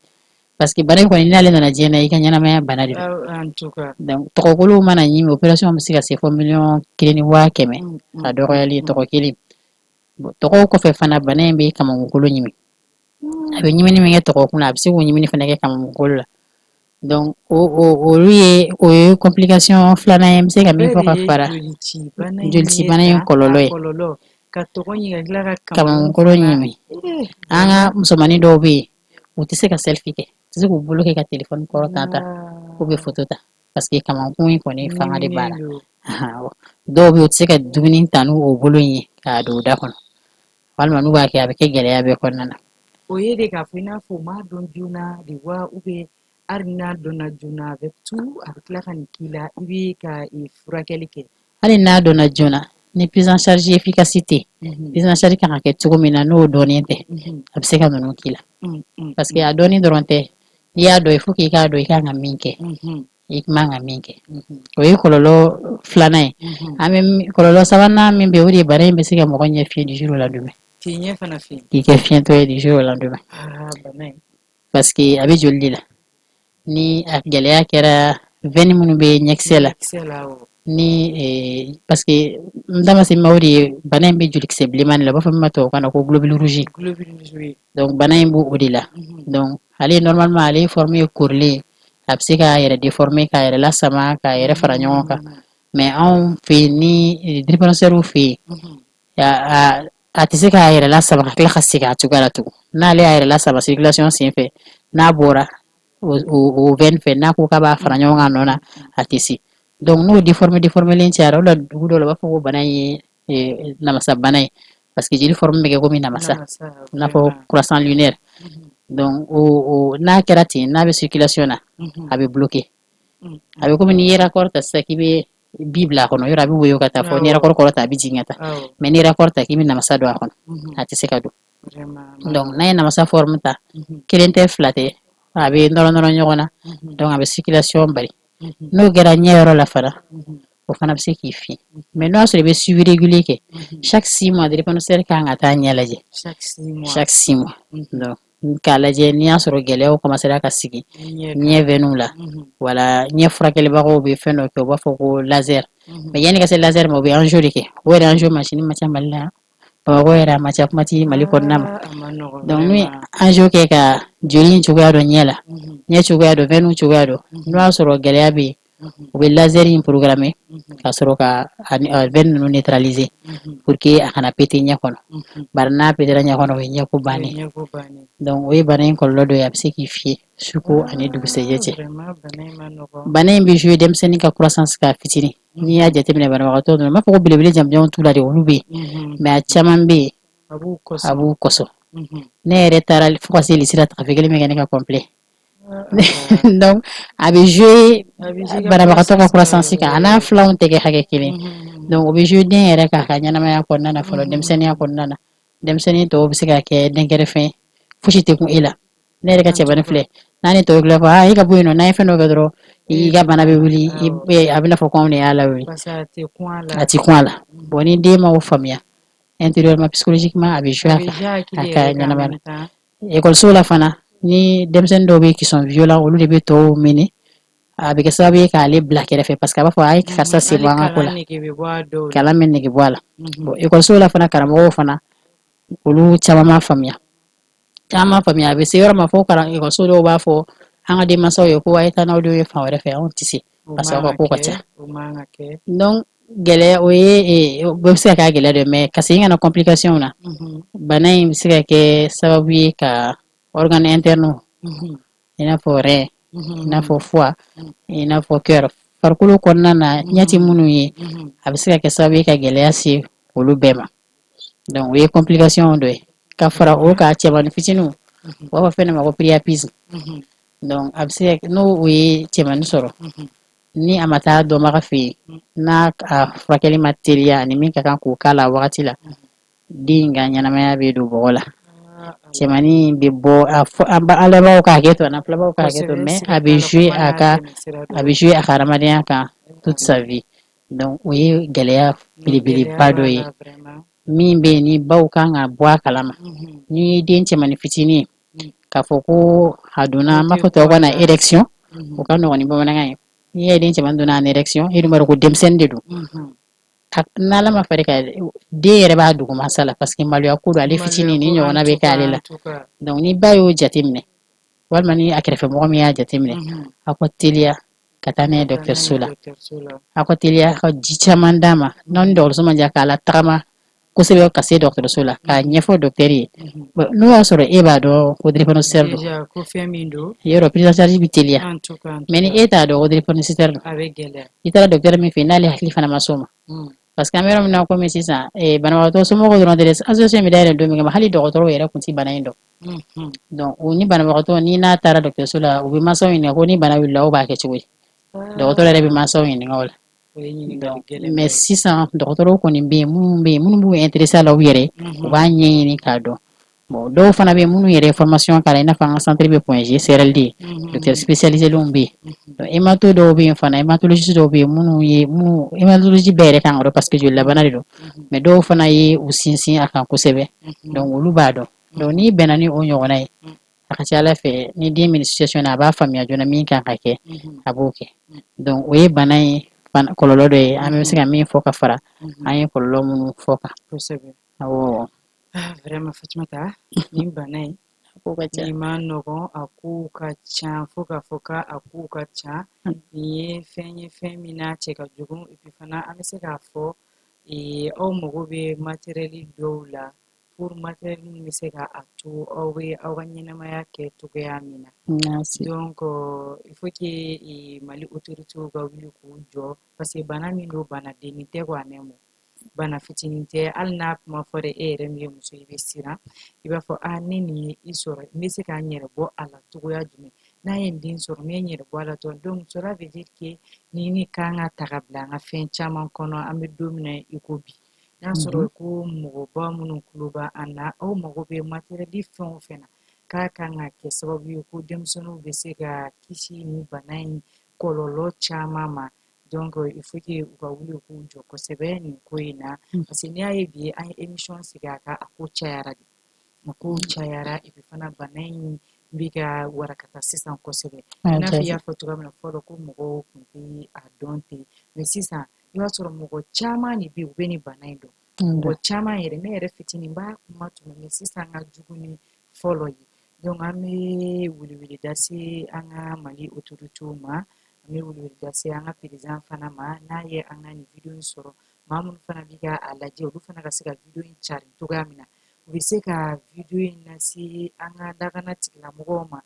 parce que bana in kɔni n'ale nana diɲɛ na i ka ɲɛnamaya bana de don donc tɔgɔkolo mana ɲimi opération bɛ se ka se fɔ 1,500,000 a dɔgɔyali tɔgɔ kelen tɔgɔw kɔfɛ fana bana in bɛ kamankolo ɲimi a bɛ ɲimini min kɛ tɔgɔkun na a bɛ se k'o ɲimini fana kɛ kamankolo la donc o ye complication filanan ye n bɛ se ka min fɔ ka fara jolici bana in kɔlɔlɔ ye kamankolo ɲimi an ka musomanin dɔw bɛ yen u tɛ se ka selfie kɛ u tɛ se k'u bolo kɛ ka téléphone kɔrɔ ta u bɛ photo ta parce que kamankun in kɔni fanga de b'a la dɔw bɛ yen u tɛ se ka dumuni ta n'o bolo in ye k'a don u da kɔnɔ walima n'u b'a kɛ a bɛ kɛ gɛlɛya bɛɛ kɔnɔna na o ye de k'a fɔ i n'a fɔ u m'a dɔn joona de wa hali n'a dɔnna joona a bɛ tila ka nin k'i la i bɛ ka furakɛli kɛ hali n'a dɔnna joona ni prise en charge efficace tɛ prise en charge kan ka kɛ cogo min na n'o dɔnnen tɛ a bɛ se ka ninnu k'i la parce que a dɔnni dɔrɔn tɛ n'i y'a dɔn il faut que i k'a dɔn i kan ka min kɛ i man ka min kɛ o ye kɔlɔlɔ filanan ye an bɛ kɔlɔlɔ sabanan min bɛ o de ye bana in bɛ se ka mɔgɔ ɲɛ fiɲɛ du jour au lendemain k'i kɛ fiɲɛtɔ ye du jour au lendemain parce que a bɛ joli de la ni a gɛlɛya kɛra veine minnu bɛ ɲɛkisɛ la ni parce que n da ma se ma o de ye bana in bɛ jolikisɛ bilenman de la u b'a fɔ min ma tubabukan na ko globule rouge donc bana in b'o de la donc ale normalement ale ye forme ye korilen a bɛ se k'a yɛrɛ déformer k'a yɛrɛ lasama k'a yɛrɛ fara ɲɔgɔn kan mais anw fɛ yen ni drépanocyɛriw fɛ yen a tɛ se k'a yɛrɛ lasama ka tila ka segin a cogoya la tugun n'ale y'a yɛrɛ lasama circulation senfɛ n'a bɔra o veine fɛ n'a ko k'a b'a fara ɲɔgɔn kan nɔ na a tɛ se donc n'o déformelen cayara o la dugu dɔ la u b'a fɔ ko bana in ye namasa bana ye parce que jeli forme bɛ kɛ komi namasa i n'a fɔ croissant lunaire donc n'a kɛra ten n'a bɛ circulation na a bɛ bloqué a bɛ komi n'i ye raccord ta sisan k'i bɛ bi bila a kɔnɔ yɔrɔ a bɛ woyo ka taa fɔ n'i ye raccord kɔrɔ ta a bɛ jigin ka taa mais n'i ye raccord ta k'i bɛ namasa don a kɔnɔ a tɛ se ka don donc n'a ye namasa forme ta kelen tɛ fila tɛ a bɛ nɔrɔ ɲɔgɔn na donc a bɛ circulation bali n'o kɛra ɲɛ yɔrɔ la fana o fana bɛ se k'i fiɲɛ mais n'o y'a sɔrɔ i bɛ suivi régulier kɛ chaque 6 mois drépanocytaire kan ka taa ɲɛ lajɛ chaque 6 mois donc k'a lajɛ n'i y'a sɔrɔ gɛlɛyaw commencera ka sigi ɲɛ veiniw la wala ɲɛ furakɛlibagaw bɛ fɛn dɔ kɛ u b'a fɔ ko laser mais yanni ka se laser ma u bɛ angiyo de kɛ o yɛrɛ angiyo machine ma ca Mali la Bamakɔ yɛrɛ a ma ca kuma ti Mali kɔnɔna ma donc n'u ye angiyo kɛ ka joli in cogoya dɔn ɲɛ la ɲɛ cogoya dɔn veiniw cogoya dɔn n'o y'a sɔrɔ gɛlɛya bɛ yen u bɛ laser in programmer ka sɔrɔ ka veine ninnu neutraliser pour que a kana péter ɲɛ kɔnɔ bari n'a pétera ɲɛ kɔnɔ o ye ɲɛko bannen donc o ye bana in kɔlɔlɔ dɔ ye a bɛ se k'i fiyɛ suko ani dugusɛjɛ cɛ bana in bɛ jouer denmisɛnnin ka croissance ka fitinin n'i y'a jateminɛ banabagatɔ ninnu n b'a fɔ ko belebele janmujanw t'u la de olu bɛ yen mais a caman bɛ yen a b'u kɔsɔ ne yɛrɛ taara fo ka se lycée la tagafe kelen min kɛ ne ka complet donc a bɛ jouer banabagatɔ ka croissance kan a n'a filanw tɛ kɛ hakɛ kelen donc o bɛ jouer den yɛrɛ k'a ka ɲɛnamaya kɔnɔna na fɔlɔ denmisɛnninya kɔnɔna na denmisɛnnin tɔw bɛ se ka kɛ denkɛrɛfɛ fosi tɛ kun e la ne yɛrɛ ka cɛbani filɛ n'a ni tɔw bila fɔ e ka bɔ yen nɔ n'a ye fɛn dɔ kɛ dɔrɔn i ka bana bɛ wuli a bɛna fɔ ko anw de y'a lawuli a tɛ kun a la bon ni den ma o faamuya intérieurement psychologiquement a bɛ jouer a ka ɲɛnamaya la ekɔliso la fana ni denmisɛnnin dɔw bɛ qui sont violents olu de bɛ tɔw minɛ a bɛ kɛ sababu ye k'ale bila kɛrɛfɛ parce que a b'a fɔ a ye karisa sen bɔ an ka ko la kalan bɛ nege bɔ a la bon ekɔliso la fana karamɔgɔw fana olu caman m'a faamuya a bɛ se yɔrɔ ma fɔ ekɔliso dɔw b'a fɔ an ka denmansaw ye ko a ye taa n'aw denw ye fan wɛrɛ fɛ anw tɛ se parce que aw ka ko ka ca donc gɛlɛya o ye bɛɛ bɛ se ka kɛ gɛlɛya dɔ mais ka segin ka na complication na bana in bɛ se ka kɛ sababu ye ka organe interne i n'a fɔ rein i n'a fɔ foie i n'a fɔ cœur farikolo kɔnɔna na ɲɛti minnu ye a bɛ se ka kɛ sababu ye ka gɛlɛya se olu bɛɛ ma donc o ye complication dɔ ye ka fara o ka cɛbani fitininw u b'a fɔ fɛn dɔ ma ko priapisme donc a bɛ se ka n'o o ye cɛbani sɔrɔ ni a ma taa dɔnbaga fɛ yen n'a a furakɛli ma teliya ani min ka kan k'o k'a la wagati la den ka ɲɛnamaya bɛ don bɔgɔ la cɛmani bɛ bɔ a lamɛnbaaw ka hakɛ to a na filɛbaw ka hakɛ to mais a bɛ jouer a ka hadamadenya kan toute sa vie donc o ye gɛlɛya belebeleba dɔ ye min bɛ yen ni baw kan ka bɔ a kalama ni den cɛmani fitinin k'a fɔ ko a donna an b'a fɔ tubabukan na érection o ka nɔgɔn ni bamanankan ye n'i ye den cɛmani donna en érection e dun b'a dɔn ko denmisɛnnin de don n'ala ma far'i kan den yɛrɛ b'a dugumasa la parce que maloya ko don ale fitinin ni ɲɔgɔnna bɛ k'ale la donc ni ba y'o jateminɛ walima ni a kɛrɛfɛmɔgɔ min y'a jateminɛ aw ka teliya ka taa n'a ye dɔgɔtɔrɔso la aw ka teliya ka ji caman d'a ma n'aw ni dɔgɔtɔrɔso ma diya k'a la tagama kosɛbɛ ka se dɔgɔtɔrɔso la k'a ɲɛfɔ dɔgɔtɔrɔ ye n'o y'a sɔrɔ e b'a dɔn ko drépanocytaire don yɔrɔ prise en charge bɛ teliya mais ni e t'a dɔn ko drépanocytaire don i taara dɔgɔtɔrɔ min fɛ yen n'ale hakili fana ma s'o ma parce que an bɛ yɔrɔ min na komi sisan banabagatɔ somɔgɔw dɔrɔn tɛ association bɛ dayɛlɛ don min kama hali dɔgɔtɔrɔw yɛrɛ tun tɛ bana in dɔn donc o ni banabagatɔ ni n'a taara dɔgɔtɔrɔso la u bɛ mansaw ɲininka ko ni bana wulila aw b'a kɛ cogo di dɔgɔtɔrɔ yɛrɛ bɛ mansaw ɲininka o la mais sisan dɔgɔtɔrɔw kɔni bɛ yen minnu b'u intéressé a la u yɛrɛ u b'a ɲɛɲini k'a dɔn bon dɔw fana bɛ yen minnu yɛrɛ formation k'a la i n'a fɔ an ka centre bɛ point G CRLD docteur spécialisé lenw bɛ yen hémato dɔw bɛ yen fana hématologiste dɔw bɛ yen minnu hématologie bɛɛ yɛrɛ kan ka dɔn parce que jolilabana de don mais dɔw fana ye u sinsin a kan kosɛbɛ donc olu b'a dɔn donc n'i bɛnna ni o ɲɔgɔnna ye a ka ca ala fɛ ni den min situation na a b'a faamuya joona min kan ka kɛ a b'o kɛ donc o ye bana in kɔlɔlɔ dɔ ye an bɛ se ka min fɔ ka fara an ye kɔlɔlɔ minnu fɔ kan awɔ vraiment Fatumata nin bana in ni ma nɔgɔn a kow ka ca fo k'a fɔ ka a kow ka ca nin ye fɛn min n'a cɛ ka jugu et puis fana an bɛ se k'a fɔ aw mago bɛ matériel dɔw la pour matériel min bɛ se ka a to aw bɛ aw ka ɲɛnamaya kɛ cogoya min na donc il faut que Mali autorités ka wuli k'u jɔ parce que bana min don bana dennin tɛ quoi même bana fitinin tɛ hali n'a kuma fɔra e yɛrɛ min ye muso i bɛ siran i b'a fɔ ne nin ye i sɔrɔ n bɛ se k'an yɛrɛ bɔ a la cogoya jumɛn n'a ye n den sɔrɔ n bɛ n yɛrɛ bɔ a la tɔ donc cela veut dire que ni kan ka ta ka bila an ka fɛn caman kɔnɔ an bɛ don min na i ko bi n'a sɔrɔ ko mɔgɔba minnu tulo bɛ an na aw mago bɛ matériel fɛn o fɛn na k'a kan ka kɛ sababu ye ko denmisɛnninw bɛ se ka kisi ni bana in kɔlɔlɔ caman ma donc il faut que u ka wuli k'u jɔ kosɛbɛ nin ko in na parce que n'i y'a ye bi an ye émission sigi a kan a ko cayara de a ko cayara et puis fana bana in bɛ ka warakata sisan kosɛbɛ i n'a fɔ i y'a fɔ cogoya min na fɔlɔ ko mɔgɔw tun tɛ a dɔn ten mais sisan i b'a sɔrɔ mɔgɔ caman de bɛ yen u bɛ nin bana in dɔn mɔgɔ caman yɛrɛ ne yɛrɛ fitinin b'a kuma tuma mais sisan ka jugu ni fɔlɔ ye donc an bɛ weleweleda se an ka Mali autorités ma an bɛ weleweleda se an ka président fana ma n'a ye an ka nin video in sɔrɔ maa minnu fana bɛ ka a lajɛ olu fana ka se ka video in cari cogoya min na u bɛ se ka video in lase an ka lakana tigilamɔgɔw ma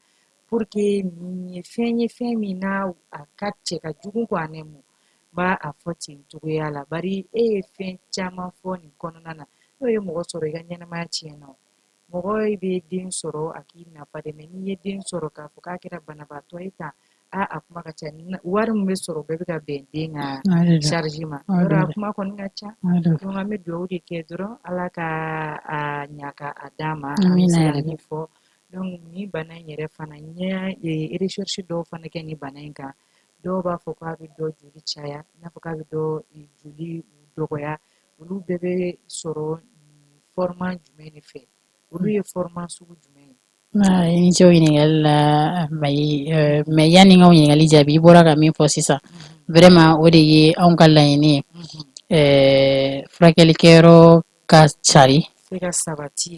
pour que nin ye fɛn min n'a a ka cɛ ka jugu quoi ne mu b'a a fɔ ten cogoya la bari e ye fɛn caman fɔ nin kɔnɔna na n'o ye mɔgɔ sɔrɔ i ka ɲɛnamaya tiɲɛna mɔgɔ bɛ den sɔrɔ a k'i nafa dɛ n'i ye den sɔrɔ k'a fɔ k'a kɛra banabaatɔ ye tan a kuma ka ca wari min bɛ sɔrɔ bɛɛ bɛ ka bɛn den ka charge ma yɔrɔ a kuma kɔni ka ca donc an bɛ dugawu de kɛ dɔrɔn ala ka a ɲa ka a d'a ma an bɛ se ka min fɔ donc ni bana in yɛrɛ fana n ye recherche dɔw fana kɛ ni bana in kan dɔw b'a fɔ k'a bɛ dɔ joli caya i n'a fɔ k'a bɛ dɔ joli dɔgɔya olu bɛɛ bɛ sɔrɔ format jumɛn de fɛ olu ye format sugu jumɛn ye i ni ce o ɲininkali la Mayi mais yanni n ka o ɲininkali jaabi i bɔra ka min fɔ sisan vraiment o de ye anw ka laɲini ye furakɛlikɛyɔrɔ ka cari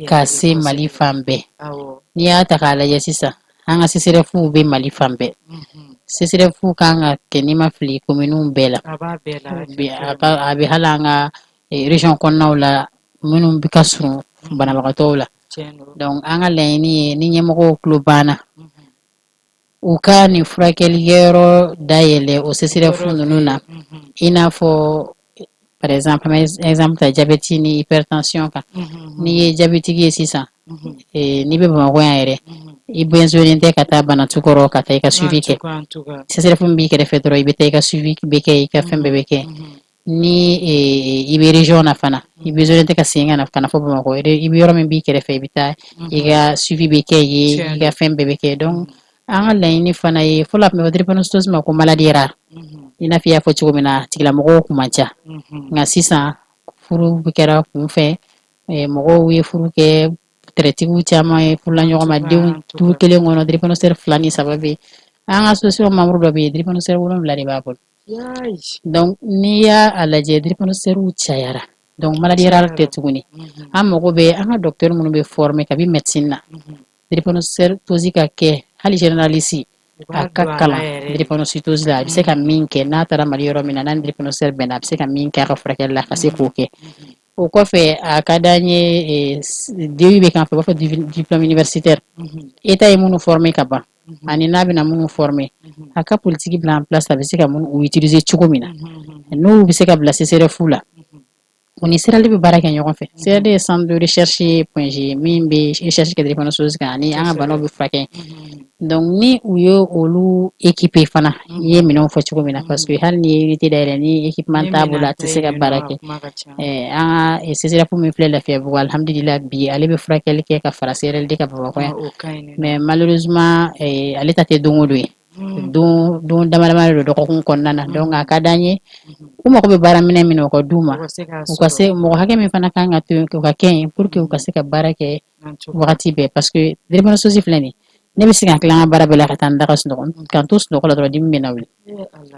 ka se Mali fan bɛɛ n'i y'a ta k'a lajɛ sisan an ka CCRF bɛ Mali fan bɛɛ CCRF kan ka kɛ n'i ma fili communes bɛɛ la a bɛ hali an ka région kɔnɔnaw la minnu bɛ ka surun banabagatɔw la donc an ka laɲini ye ni ɲɛmɔgɔw tulo banna u ka nin furakɛlikɛyɔrɔ dayɛlɛ o CCRF ninnu na i n'a fɔ par exemple ta diabète ni hypertension kan n'i ye diabétique ye sisan n'i bɛ Bamakɔ yan yɛrɛ i besoin tɛ ka taa Banatukɔrɔ ka taa i ka suivi kɛ CCRF min b'i kɛrɛfɛ dɔrɔn i bɛ taa i ka suivi bɛ kɛ i ka fɛn bɛɛ bɛ kɛ ni i bɛ région na fana i besoin tɛ ka segin ka na fɔ Bamakɔ i bɛ yɔrɔ min b'i kɛrɛfɛ i bɛ taa i ka suivi bɛ kɛ yen i ka fɛn bɛɛ bɛ kɛ donc an ka laɲini fana ye fɔlɔ a tun bɛ fɔ drépanocytose ma ko maladie rare i n'a fɔ i y'a fɔ cogo min na tigilamɔgɔw kun man ca nka sisan furu kɛra kunfɛ mɔgɔw ye furu kɛ traitigiw caman ye furula ɲɔgɔn ma denw du kelen kɔnɔ drépanocytaire 2 ni 3 bɛ yen an ka association membre dɔ bɛ yen drépanocytaire 7 de b'a bolo donc n'i y'a lajɛ drépanocytaires cayara donc maladie rare tɛ tuguni an mago bɛ an ka docteur minnu bɛ former kabi médecine na drépanocytose ka kɛ hali généraliste a ka kalan drépanocytose la a bɛ se ka min kɛ n'a taara Mali yɔrɔ min na n'a ni drépanocytaire bɛnna a bɛ se ka min kɛ a ka furakɛli la ka se k'o kɛ o kɔfɛ a ka d'an ye DEU bɛ k'an fɛ u b'a fɔ diplôme universitaire État ye minnu former ka ban ani n'a bɛna minnu former a ka politique bila en place a bɛ se ka minnu utiliser cogo min na n'u bɛ se ka bila CCRF la u ni CERAD bɛ baara kɛ ɲɔgɔn fɛ CERAD ye centre de recherche point min bɛ recherche kɛ drépanocytose kan ani an ka banaw bɛ furakɛ donc ni u ye olu équiper fana i ye minɛnw fɔ cogo min na parce que hali ni ye unité dayɛlɛ ni équipement t'a bolo a tɛ se ka baara kɛ an ka CCRF min filɛ Lafiyabugu alhamdulila bi ale bɛ furakɛli kɛ ka fara CRLD ka Bamakɔ yan mais malheureusement ale ta tɛ don o don ye don dama de don dɔgɔkun kɔnɔna na donc a ka d'an ye u mago bɛ baara minɛ min na u ka d'u ma u ka se mɔgɔ hakɛ min fana kan ka to yen u ka kɛ yen pour que u ka se ka baara kɛ wagati bɛɛ parce que drépanocytose filɛ nin ne bɛ se ka tila an ka baara bɛɛ la ka taa n da ka sunɔgɔ k'an to sunɔgɔ la dɔrɔn dimi bɛ na wuli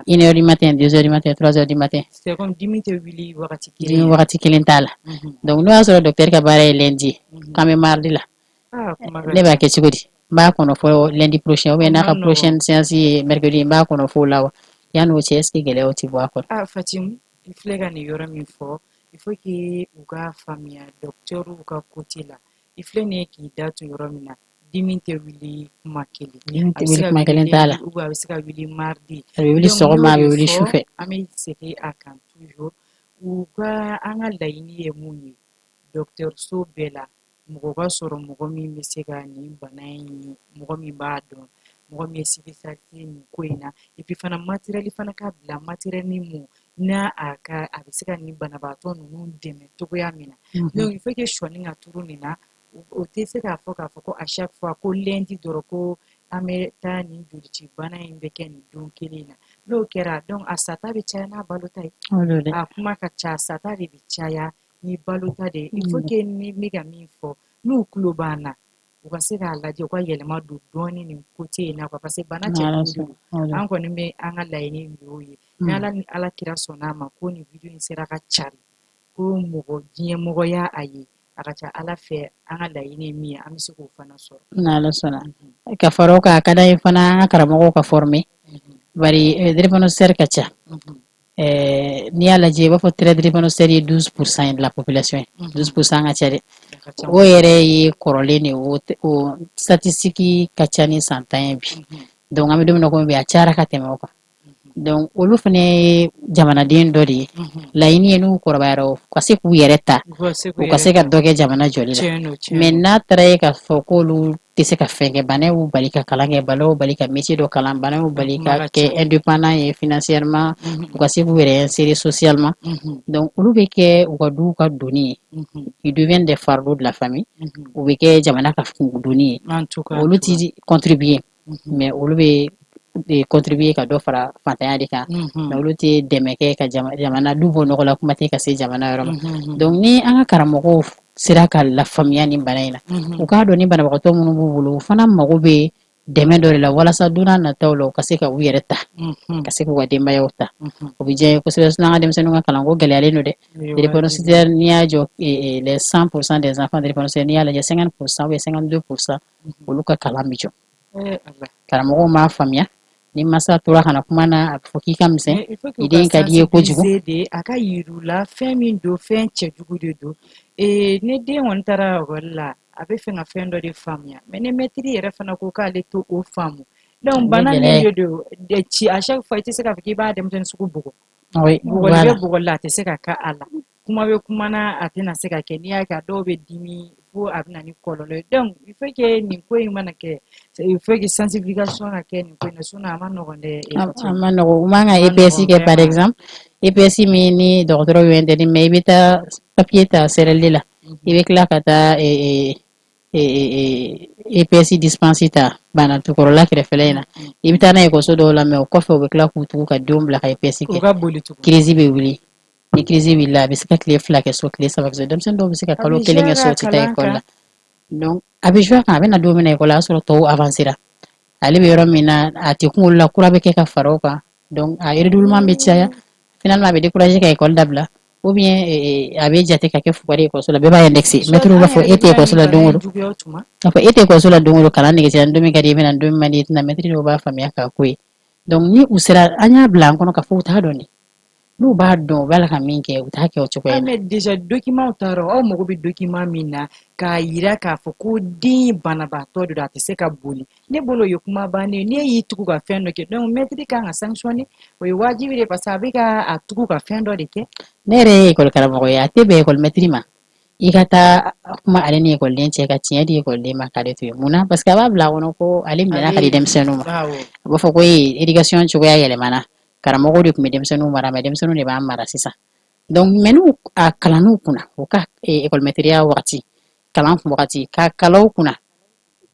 1h du matin 2h du matin 3h du matin dimi wagati kelen t'a la donc n'o y'a sɔrɔ docteur ka baara ye lundi k'an bɛ mardi la ne b'a kɛ cogo di n b'a kɔnɔ fɔ lundi prochain ou bien n'a ka prochaine séance ye mercredi n b'a kɔnɔ fɔ o la wa yanni o cɛ est ce que gɛlɛyaw tɛ bɔ a kɔrɔ Fatimu i filɛ ka nin yɔrɔ min fɔ il faut que u ka faamuya docteurw ka côté la i filɛ nin ye k'i da to yɔrɔ min na dimi tɛ wuli kuma kelen t'a la a bɛ se ka wuli mardi a bɛ wuli sɔgɔma a bɛ wuli sufɛ an bɛ segin a kan toujours u ka an ka laɲini ye mun ye docteurso bɛɛ la mɔgɔ ka sɔrɔ mɔgɔ min bɛ se ka nin bana in mɔgɔ min b'a dɔn mɔgɔ min ye spécialité nin ko in na et puis fana matériel fana ka bila matériel mun n'a a bɛ se ka nin banabaatɔ ninnu dɛmɛ cogoya min na donc il faut que sɔni ka turu nin na o tɛ se k'a fɔ ko à chaque fois ko lundi dɔrɔn ko an bɛ taa nin jolici bana in bɛ kɛ nin don kelen na n'o kɛra donc a sata bɛ caya n'a balota ye a kuma ka ca a sata de bɛ caya ni balota de ye il faut que ni bɛ ka min fɔ n'u tulo b'an na u ka se k'a lajɛ u ka yɛlɛma don dɔɔnin nin côté in na quoi parce que bana cɛjugu don an kɔni bɛ an ka laɲini y'o ye ni ala ni ala kira sɔnn'a ma ko nin video in sera ka cari ko diɲɛmɔgɔ y'a ye a ka ca ala fɛ an ka laɲini ye min ye an bɛ se k'o fana sɔrɔ n'ala sɔnna ka fara o kan a ka d'an ye fana an ka karamɔgɔw ka former bari drépanocytaire ka ca n'i y'a lajɛ i b'a fɔ trait drépanocytaire ye 12% de la population ye 12% ka ca dɛ o yɛrɛ ye kɔrɔlen de o statistique ka ca ni san 10 ye bi donc an bɛ don min na komi bi a cayara ka tɛmɛ o kan donc olu fane jamanaden dɔ de ye laɲini ye n'u kɔrɔbayara u ka se k'u yɛrɛ ta u ka se ka dɔ kɛ jamana jɔli la mais n'a taara ye k'a fɔ k'olu tɛ se ka fɛn kɛ bana y'u bali ka kalan kɛ bana y'u bali ka métier dɔ kalan bana y'u bali ka kɛ indépendant ye financièrement u ka se k'u yɛrɛ insérer socialement donc olu bɛ kɛ u ka duw ka doni ye ils deviennent des fardeaux de la famille u bɛ kɛ jamana ka doni ye olu ti contribuer mais olu bɛ de contribuer ka dɔ fara fantanya de kan mais olu tɛ dɛmɛ kɛ ka jamana du bɔ nɔgɔ la kuma tɛ ka se jamana yɔrɔ ma donc ni an ka karamɔgɔw sera ka lafaamuya nin bana in na u k'a dɔn ni banabagatɔ minnu b'u bolo u fana mago bɛ dɛmɛ dɔ de la walasa don n'a nataw la u ka se ka u yɛrɛ ta ka se k'u ka denbayaw ta o bɛ diya n ye kosɛbɛ sinon an ka denmisɛnninw ka kalanko gɛlɛyalen don dɛ drépanocytaire n'i y'a jɔ les 100% des enfants drépanocytaires n'i y'a lajɛ 50% ou bien 52% olu ka kalan bɛ jɔ karamɔgɔw m'a faamuya ni masa tora kana kuma na a bɛ fɔ k'i ka misɛn i den ka di ye kojugu a ka yir'u la fɛn min don fɛn cɛjugu de don ne den kɔni taara ekɔli la a bɛ fɛ ka fɛn dɔ de faamuya mais ne maître yɛrɛ fana ko k'ale to o faamu donc bana min de don ci à chaque fois i tɛ se k'a fɔ k'i b'a denmisɛnnin sugu bugɔ bugɔli bɛ bugɔli la a tɛ se ka kɛ a la kuma bɛ kuma na a tɛna se ka kɛ n'i y'a kɛ a dɔw bɛ dimi fo a bɛ na ni kɔlɔlɔ ye donc il faut que nin ko in mana kɛ il faut que sensibilisation ka kɛ nin ko in na sinon a ma nɔgɔn dɛ a ma nɔgɔn u man ka EPS kɛ par exemple EPS min ni dɔgɔtɔrɔ y'o interdit mais i bɛ taa papier ta CRLD la i bɛ tila ka taa EPS dispense ta banatukɔrɔla kɛrɛfɛla in na i bɛ taa n'a ye ekɔliso dɔw la mais o kɔfɛ u bɛ tila k'u tugu ka denw bila ka EPS kɛ crise bɛ wuli ni crise wulila a bɛ se ka tile 2 kɛ so tile 3 kɛ so denmisɛnnin dɔw bɛ se ka kalo 1 kɛ so o tɛ taa ekɔli la donc a bɛ jouer a kan a bɛ na don min na ekɔli la o y'a sɔrɔ tɔw avancera ale bɛ yɔrɔ min na a tɛ kunkolo la kura bɛ kɛ ka fara o kan donc a redoublement bɛ caya finalement a bɛ décourager ka ekɔli dabila ou bien a bɛ jate ka kɛ fugari ye ekɔliso la bɛɛ b'a indexer maître b'a fɔ e tɛ ekɔliso la don o don k'a fɔ e tɛ ekɔliso la don o don kalan negesera don min ka di i bɛ na don min man di i tɛna maître dɔw b'a faamuya k'a ko ye donc ni u sera an y'a bila an kɔnɔ k'a fɔ u t'a dɔn de n'u b'a dɔn u b'a la ka min kɛ u t'a kɛ o cogoya la. mais déjà document taara aw mago bɛ document min na k'a yira k'a fɔ ko den banabaatɔ de don a tɛ se ka boli ne bolo o ye kuma bannen ne y'i tugu ka fɛn dɔ kɛ donc maître kan ka sanctionner o ye wajibi de parce que a bɛ ka a tugu ka fɛn dɔ de kɛ. ne yɛrɛ ye ekɔli karamɔgɔ ye a tɛ bɛn ekɔli maître ma i ka taa kuma ale ni ekɔliden cɛ ka tiɲɛ di ekɔliden ma k'ale to yen munna parce que a b'a bila a kɔnɔ ko ale minɛna ka di denmisɛnninw ma a b'a fɔ ko éducation cogoya yɛlɛmana karamɔgɔw de tun bɛ denmisɛnninw mara mais denmisɛnninw de b'an mara sisan donc mais n'u a kalan'u kunna u ka ekɔli maîtriya wagati kalan wagati ka kalan u kunna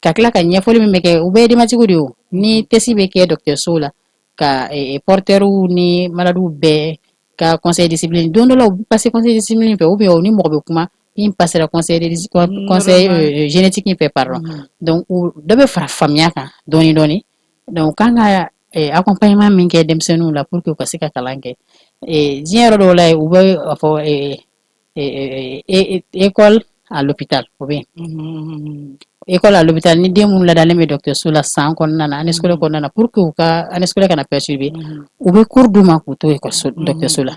ka tila ka ɲɛfɔli min bɛ kɛ u bɛɛ ye denbatigiw de ye o ni test bɛ kɛ dɔgɔtɔrɔso la ka porteurs ni maladies bɛɛ ka conseil discipline don dɔ la u bɛ passer conseil discipline fɛ ou bien u ni mɔgɔ bɛ kuma min passera conseil génétique fɛ pardon donc dɔ bɛ fara faamuya kan dɔɔni dɔɔni donc kan ka accompagnement min kɛ denmisɛnninw la pour que u ka se ka kalan kɛ diɲɛ yɔrɔ dɔw la u bɛ a fɔ école à l'hôpital o bɛ yen école à l'hôpital ni den minnu ladalen bɛ dɔgɔtɔrɔso la san kɔnɔna na année scolaire kɔnɔna na pour que u ka année scolaire kana perturber u bɛ cours d'u ma k'u to dɔgɔtɔrɔso la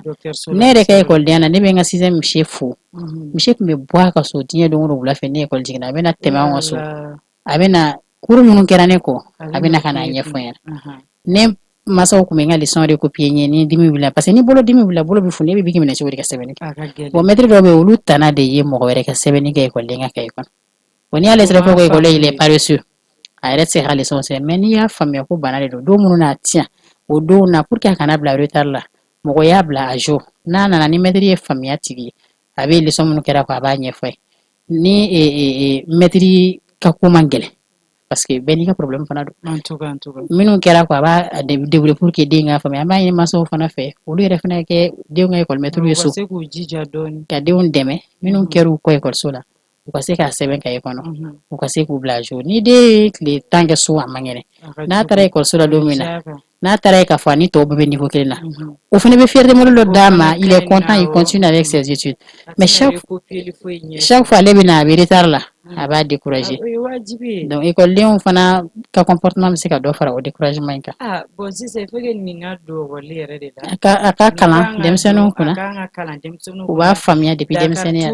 ne yɛrɛ ka écoledenya na ne bɛ n ka 6e misi fo misi tun bɛ bɔ a ka so diɲɛ don o don wula fɛ ne école jiginna a bɛ na tɛmɛ an ka so a bɛ na cours minnu kɛra ne kɔ a bɛ na ka n'a ɲɛfɔ n ɲɛna ne masaw tun bɛ n ka leçon recopier n ye ni dimi wulila parce que ni bolo dimi wulila bolo bɛ funu e bɛ biki minɛ cogo di ka sɛbɛnni kɛ bon maître dɔw bɛ yen olu tana de ye mɔgɔ wɛrɛ ka sɛbɛnni kɛ école ka cahier kɔnɔ bon n'i y'ale sɔrɔ ko école il est paresseux a yɛrɛ tɛ se ka leçon sɛbɛn mais n'i y'a faamuya ko bana de don don minnu n'a tiɲɛ o don na pour que a kana bila retard la mɔgɔ y'a bila à jour n'a nana ni maître ye faamuya tigi ye a bɛ leçon minnu kɛra ko a b'a ɲɛfɔ ye ni maître ka ko man gɛlɛn parce que bɛɛ n'i ka problème fana don minnu kɛra ko a b'a débrouiller pour que den ka faamuya an b'a ɲini mansaw fana fɛ olu yɛrɛ fana kɛ denw ka école maître ye so ka denw dɛmɛ minnu kɛra u kɔ écoliso la u ka se k'a sɛbɛn cahier kɔnɔ u ka se k'u bila à jour ni den ye tile 10 kɛ so a man kɛnɛ n'a taara écoliso la don min na n'a taara ye k'a fɔ ani tɔw bɛɛ bɛ niveau kelen na o fana bɛ fierté modèle dɔ d'a ma il est content il continue avec ses études mais chaque fois ale bɛ na a bɛ retard la a b'a décourager donc écoledenw fana ka comportement bɛ se ka dɔ fara o découragement in kan bon sisan il faut que nin ka don école yɛrɛ de la a ka kalan denmisɛnninw kunna u b'a faamuya depuis denmisɛnninya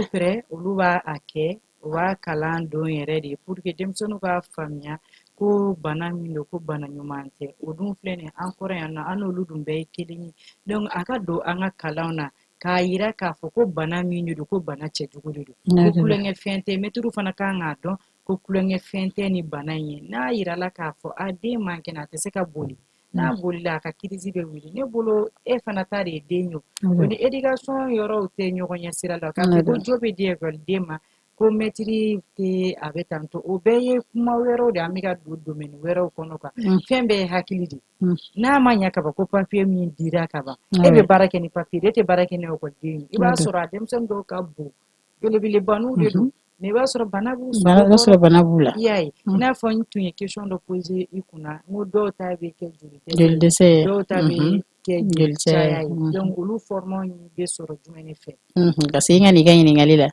olu b'a kɛ u b'a kalan don yɛrɛ de pour que denmisɛnninw k'a faamuya ko bana min do ko bana ɲuman tɛ o dun filɛ nin an kɔrɔ yan nɔ an n'olu dun bɛɛ ye kelen ye donc a ka don an ka kalanw na k'a yira k'a fɔ ko bana min de do ko bana cɛjugu de do ko kulonkɛ fɛn tɛ mɛtiriw fana kan k'a dɔn ko kulonkɛ fɛn tɛ ni bana in ye n'a yirala k'a fɔ a den man kɛnɛ a tɛ se ka boli n'a bolila a ka kirisi bɛ wuli ne bolo e fana ta de ye den ye o ni éducation yɔrɔw tɛ ɲɔgɔn ɲɛ sira la k'a fɔ ko jo bɛ di ekɔliden ma ko mɛtiri tɛ a bɛ tanto o bɛɛ ye kuma wɛrɛw de an bɛ ka don domaine wɛrɛw kɔnɔ quoi fɛn bɛɛ ye hakili de n'a ma ɲɛ ka ban ko papier min dira ka ban e bɛ baara kɛ ni papier e tɛ baara kɛ ni ekɔliden ye i b'a sɔrɔ a denmisɛnnin dɔw ka bon belebelebaninw de don mais i b'a sɔrɔ bana b'u la i y'a ye i n'a fɔ n tun ye question dɔ poser i kunna n ko dɔw ta bɛ kɛ joli dɛsɛ dɔw ta bɛ kɛ joli caya ye donc olu formation bɛ sɔrɔ jumɛn de fɛ parce que ŋa nin ka ɲininkali la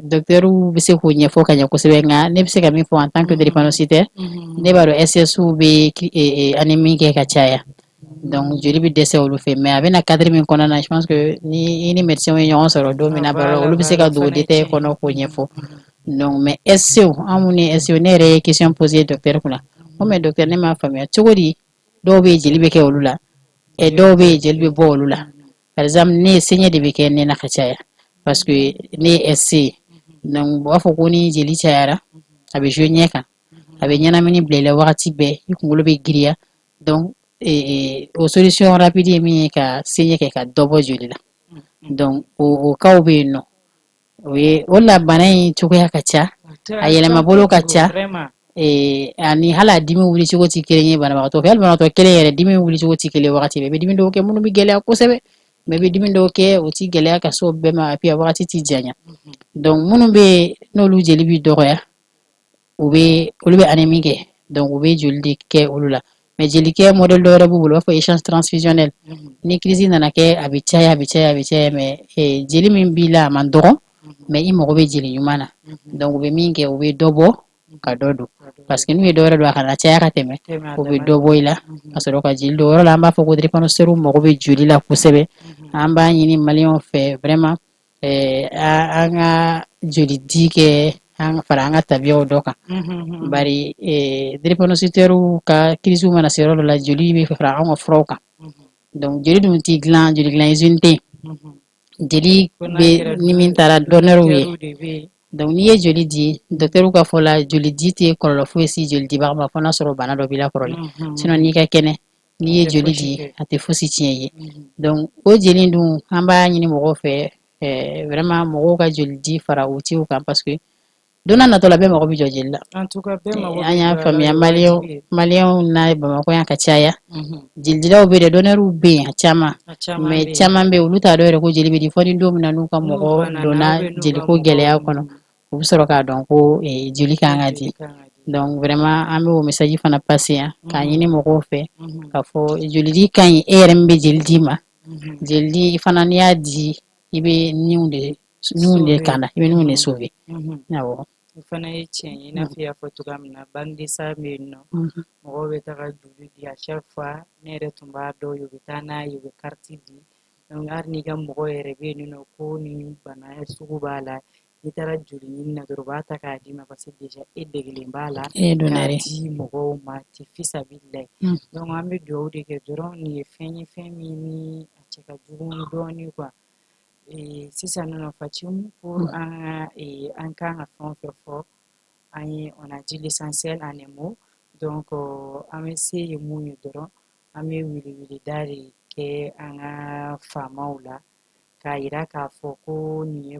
docteurw bɛ se k'o ɲɛfɔ ka ɲɛ kosɛbɛ nka ne bɛ se ka min fɔ en tant que drépanocytaire ne b'a dɔn SSU bɛ anémie kɛ ka caya donc joli bɛ dɛsɛ olu fɛ mais a bɛna cadre min kɔnɔna na je pense que ni i ni médecin ye ɲɔgɔn sɔrɔ don min na baro olu bɛ se ka don o détail kɔnɔ k'o ɲɛfɔ donc mais SCO an mun ni SCO ne yɛrɛ ye question poser docteur kunna ko mais docteur ne m'a faamuya cogo di dɔw bɛ yen jeli bɛ kɛ olu la dɔw bɛ yen jeli bɛ bɔ olu la par exemple ne saignée de bɛ kɛ ne na ka caya parce que ne ye SC ye donc u b'a fɔ ko ni jeli cayara a bɛ jouer ɲɛ kan a bɛ ɲɛnamini bila i la wagati bɛɛ i kunkolo bɛ giriya donc o solution rapide ye min ye ka saignée kɛ ka dɔ bɔ joli la donc o cas bɛ yen nɔ o la bana in cogoya ka ca a yɛlɛma bolo ka ca ani hala dimi wuli cogo tɛ kelen ye banabagatɔ fɛ hali banabagatɔ kelen yɛrɛ dimi wuli cogo tɛ kelen wagati bɛɛ bɛ dimi dɔw kɛ minnu bɛ gɛlɛya kosɛbɛ mais bɛ dimi dɔw kɛ o tɛ gɛlɛya ka se o bɛɛ ma puis a wagati tɛ janya donc minnu bɛ n'olu jeli bɛ dɔgɔya olu bɛ anémie kɛ donc u bɛ joli de kɛ olu la mais jeli kɛ modèle dɔ wɛrɛ b'u bolo u b'a fɔ échange transfusionnel ni crise nana kɛ a bɛ caya mais jeli min b'i la a man dɔgɔ mais i mago bɛ jeli ɲuman na donc u bɛ min kɛ u bɛ dɔ bɔ ka dɔ don parce que n'u ye dɔ wɛrɛ don a kana caya ka tɛmɛ u bɛ dɔ bɔ i la ka sɔrɔ ka jeli don o yɔrɔ la an b'a fɔ ko drépanocytaires mago bɛ joli la kosɛbɛ an b'a ɲini maliyɛnw fɛ vraiment an ka joli di kɛ fara an ka tabiyaw dɔ kan bari drépanocytaires ka crise mana se yɔrɔ dɔ la joli bɛ fara an ka furaw kan donc joli dun tɛ dilan joli dilan usine tɛ jeli bɛ ni min taara donneur ye donc n'i ye joli di docteur ka fɔ la joli di tɛ kɔlɔlɔ foyi si joli dibaga ma fɔ n'a sɔrɔ bana dɔ b'i la kɔrɔlen sinon n'i ka kɛnɛ n'i ye joli di a tɛ fosi tiɲɛ ye donc o joli dun an b'a ɲini mɔgɔw fɛ vraiment mɔgɔw ka joli di fara o tiw kan parce que don n'a nataw la bɛɛ mago bɛ jɔ jeli la an y'a faamuya maliyɛnw n'a bamakɔ yan ka caya jelidilaw bɛ yen donneurs bɛ yen a caman mais caman bɛ yen olu t'a dɔn yɛrɛ ko jeli bɛ di fɔ ni don min na n'u ka mɔgɔ donna jeliko gɛlɛya kɔnɔ u bɛ sɔrɔ k'a dɔn ko joli kan ka di donc vraiment an bɛ o message fana passer yan k'a ɲini mɔgɔw fɛ k'a fɔ joli di ka ɲi e yɛrɛ min bɛ jeli di ma jeli di fana n'i y'a di i bɛ niw de kana i bɛ niw de sauver awɔ o fana ye tiɲɛ ye i n'a fɔ i y'a fɔ cogoya min na bange-desa bɛ yen nɔ mɔgɔw bɛ taga joli di à chaque fois ne yɛrɛ tun b'a dɔn u bɛ taa n'a ye u bɛ carte di donc hali n'i ka mɔgɔ yɛrɛ bɛ yen nɔ ko ni bana sugu b'a la n'i taara joli ɲini na dɔrɔn u b'a ta k'a d'i ma parce que déjà e degelen b'a la k'a di mɔgɔw ma ten fisabililayi donc an bɛ dugawu de kɛ dɔrɔn nin ye fɛn ye fɛn min ni a cɛ ka jugu dɔɔnin quoi sisan nɔ Fatimu pour an kan ka fɛn o fɛn fɔ an ye on a dit l'essentiel en un mot donc an bɛ se ye mun ye dɔrɔn an bɛ weleweleda de kɛ an ka faamaw la k'a yira k'a fɔ ko nin ye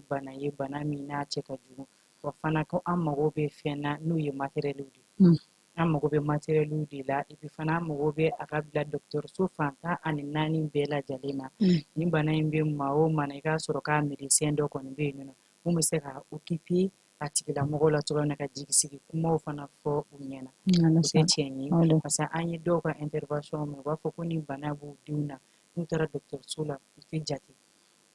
bana min n'a cɛ ka jugu wa fana ko an mago bɛ fɛn na n'o ye matériel de an mago bɛ matériel de la et puis fana an mago bɛ a ka bila dɔgɔtɔrɔso fan 14 bɛɛ lajɛlen na ni bana in bɛ maa o maa na i k'a sɔrɔ k'a médecin dɔ kɔni bɛ yen nɔ mun bɛ se ka occuper a tigilamɔgɔw la cogoya min na ka jigisigi kumaw fana fɔ u ɲɛna o tɛ tiɲɛ ye parce que an ye dɔw ka intervention mɛn u b'a fɔ ko ni bana b'u denw na n'u taara dɔgɔtɔrɔso la u tɛ jate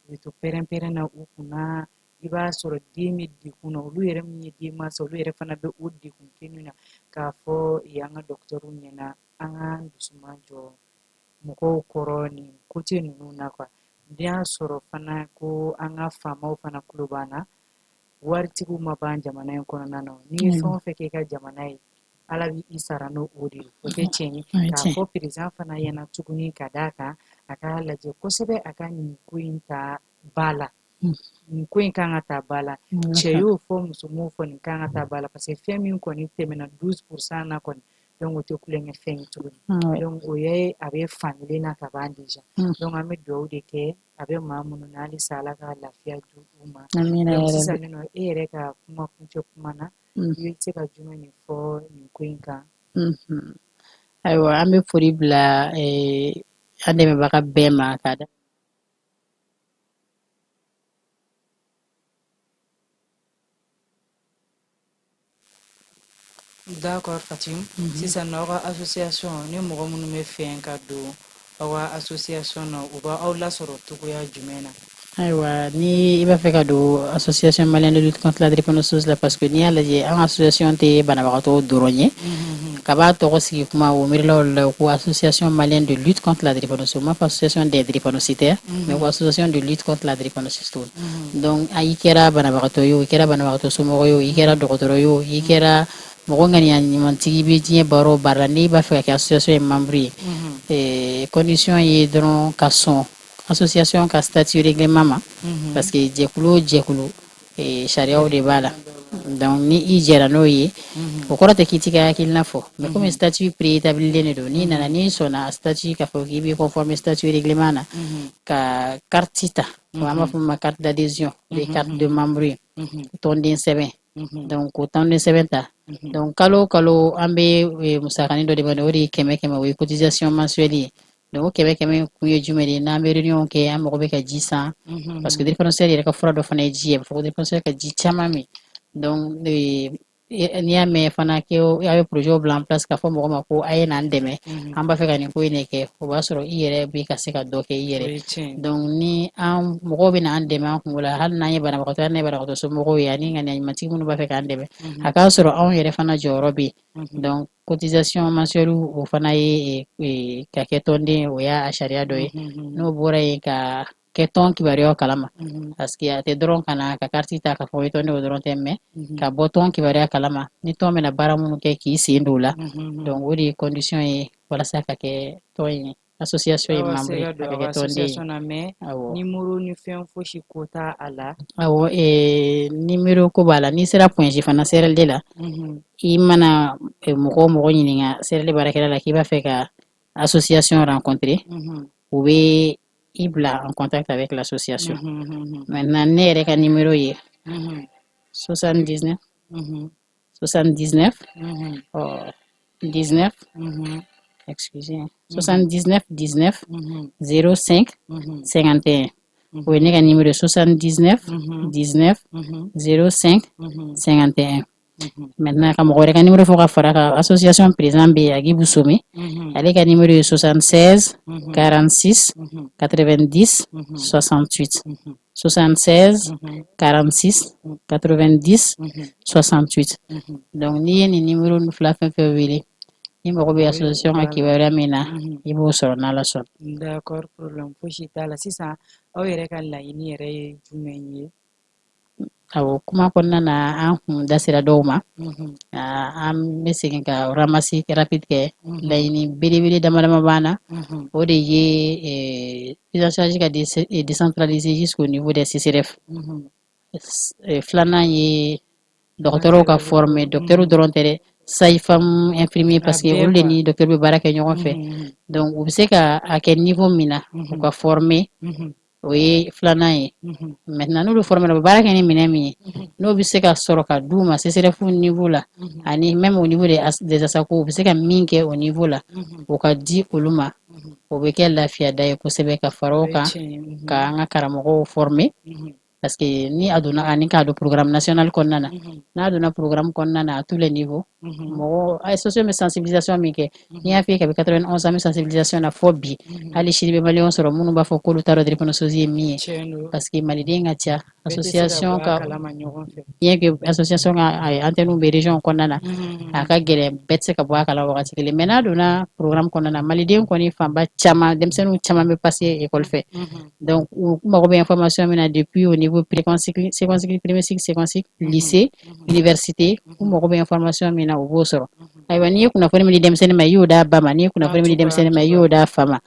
u bɛ to pɛrɛn-pɛrɛn na u kunna i b'a sɔrɔ den bɛ degun na olu yɛrɛ min ye denmansa olu yɛrɛ fana bɛ o degun kelen na k'a fɔ an ka dɔgɔtɔrɔw ɲɛna an ka dusuman jɔ mɔgɔw kɔrɔ nin côté ninnu na quoi n'i y'a sɔrɔ fana ko an ka faamaw fana tulo b'an na waritigiw ma ban jamana in kɔnɔna na n'i ye fɛn o fɛn kɛ i ka jamana ye ala b'i sara n'o de ye o tɛ tiɲɛ ye k'a fɔ président fana ɲɛna tuguni ka d'a kan a ka lajɛ kosɛbɛ a ka nin ko in ta ba la nin ko in kan ka ta ba la cɛ y'o fɔ muso m'o fɔ nin kan ka ta ba la parce que fɛn min kɔni tɛmɛna 12% na kɔni donc o tɛ kulonkɛ fɛn ye tuguni donc o ye a bɛ fankelen na ka ban déjà donc an bɛ dugawu de kɛ a bɛ maa minnu na halisa ala ka lafiya di u ma donc sisan nɔ e yɛrɛ ka kuma kuncɛ kuma na i bɛ se ka jumɛn de fɔ nin ko in kan ayiwa an bɛ foli bila an dɛmɛbaga bɛɛ ma ka da d'accord Fatim sisan nɔ aw ka association ni mɔgɔ minnu bɛ fɛ ka don aw ka association na u b'aw lasɔrɔ cogoya jumɛn na ayiwa ni i b'a fɛ ka don association malienne de lutte contre la drépanocytose la parce que n'i y'a lajɛ an ka association tɛ banabagatɔ dɔrɔn ye ka b'a tɔgɔ sigi kuma o miirilaw la ko association malienne de lutte contre la drépanocytose ma fɔ association des drépanocytaires mais ko association de lutte contre la drépanocytose donc i kɛra banabagatɔ ye o i kɛra banabagatɔ somɔgɔ ye o i kɛra dɔgɔtɔrɔ ye o i kɛra mɔgɔ ŋaniya ɲumantigi bɛ diɲɛ baara o baara la n'i b'a fɛ ka kɛ association ye membre ye condition ye dɔrɔn ka sɔn association ka statut règlement ma parce que jɛkulu o jɛkulu sariyaw de b'a la donc ni i jɛra n'o ye o kɔrɔ tɛ k'i ti ka hakilina fɔ mais comme statut préétablilen de don n'i nana n'i sɔnna statut k'a fɔ k'i bɛ conformer statut règlement na ka carte ta an b'a fɔ ma carte d'adhésion les cartes de membre tɔnden sɛbɛn donc o tɔnden sɛbɛn ta donc kalo o kalo an bɛ musakanin dɔ de bɛ o de ye 100 o ye cotisation mensuelle ye donc o 100 kun ye jumɛn de ye n'an bɛ réunion kɛ an mago bɛ ka ji san parce que drépanocytaire yɛrɛ ka fura dɔ fana ye ji ye a bɛ fɔ ko drépanocytaire ka ji caman min donc n'i y'a mɛn fana ko a bɛ projet bila en place k'a fɔ mɔgɔ ma ko a ye n'an dɛmɛ an b'a fɛ ka nin ko in de kɛ o b'a sɔrɔ i yɛrɛ bɛ ka se ka dɔ kɛ i yɛrɛ donc ni an mɔgɔw bɛ n'an dɛmɛ an kungo la hali n'an ye banabagatɔ hali n'a ye banabagatɔ somɔgɔw ye ani ŋaniya ɲumantigi minnu b'a fɛ k'an dɛmɛ a k'a sɔrɔ anw yɛrɛ fana jɔyɔrɔ bɛ yen donc cotisation mensuelle o fana ye ka kɛ tɔnden o y'a sariya dɔ ye n'o bɔra yen ka kɛ tɔn kibaruyaw kalama parce que a tɛ dɔrɔn ka na ka carte ta k'a fɔ o ye tɔnden o dɔrɔn tɛ mais ka bɔ tɔn kibaruya kalama ni tɔn bɛna baara minnu kɛ k'i sen don o la donc o de ye condition ye walasa ka kɛ tɔn ye association ye membre ye a bɛ kɛ tɔnden ye awɔ numéro ni fɛn fosi ko t'a a la awɔ numéro ko b'a la n'i sera point G fana CRLD la i mana mɔgɔ o mɔgɔ ɲininka CRLD baarakɛla la k'i b'a fɛ ka association rencontrer u bɛ i bila en contact avec l'association maintenant ne yɛrɛ ka numéro ye 79 79 19 excusez 79 19 05 51 o ye ne ka numéro 79 19 05 51 maintenant ka mɔgɔ wɛrɛ ka numéro fɔ ka fara ka association président bɛ yen Agibu Some ale ka numéro ye 76 46 90 68 76 46 90 68 donc n'i ye nin numéro fila fɛn fɛn wele ni mɔgɔ bɛ association ka kibaruya min na i b'o sɔrɔ n'Ala sɔnna. D'accord, problème fosi t'a la sisan aw yɛrɛ ka laɲini yɛrɛ ye jumɛn ye? Awɔ kuma kɔnɔna na an kun da sera dɔw ma an bɛ segin ka ramasser rapide kɛ laɲini belebele dama dama b'an na o de ye prise en charge ka décentraliser jusqu'au niveau des CCRF filanan ye dɔgɔtɔrɔw ka former docteur dɔrɔn tɛ dɛ sage-femme infirmier parce que olu de ni docteur bɛ baara kɛ ɲɔgɔn fɛ donc u bɛ se ka a kɛ niveau min na u ka former o ye filanan ye maintenant n'olu former u bɛ baara kɛ ni minɛn min ye n'o bɛ se ka sɔrɔ ka d'u ma CCRF niveau la ani même au niveau des ASACO u bɛ se ka min kɛ au niveau la o ka di olu ma o bɛ kɛ lafiyada ye kosɛbɛ ka fara o kan ka an ka karamɔgɔw former parce que ni a donna ani k'a don programme national kɔnɔna na n'a donna programme kɔnɔna na à tous les niveaux mɔgɔ association bɛ sensibilisation min kɛ n'i y'a fɔ ye kabi 91 an bɛ sensibilisation na fɔ bi hali sini bɛ maliyɛnw sɔrɔ minnu b'a fɔ k'olu t'a dɔn drépanocytose ye min ye parce que maliden ka ca association ka bien que association ka antenne bɛ région kɔnɔna na a ka gɛlɛn bɛɛ tɛ se ka bɔ a kala wagati kelen mais n'a donna programme kɔnɔna na maliden kɔni fanba caman denmisɛnninw caman bɛ passer école fɛ donc u mago bɛ information min na depuis au niveau second cycle premier cycle second cycle lycée université u mago bɛ information min na u b'o sɔrɔ ayiwa n'i ye kunnafoni min di denmisɛnnin ma i y'o d'a ba ma n'i ye kunnafoni min di denmisɛnnin ma i y'o d'a fa ma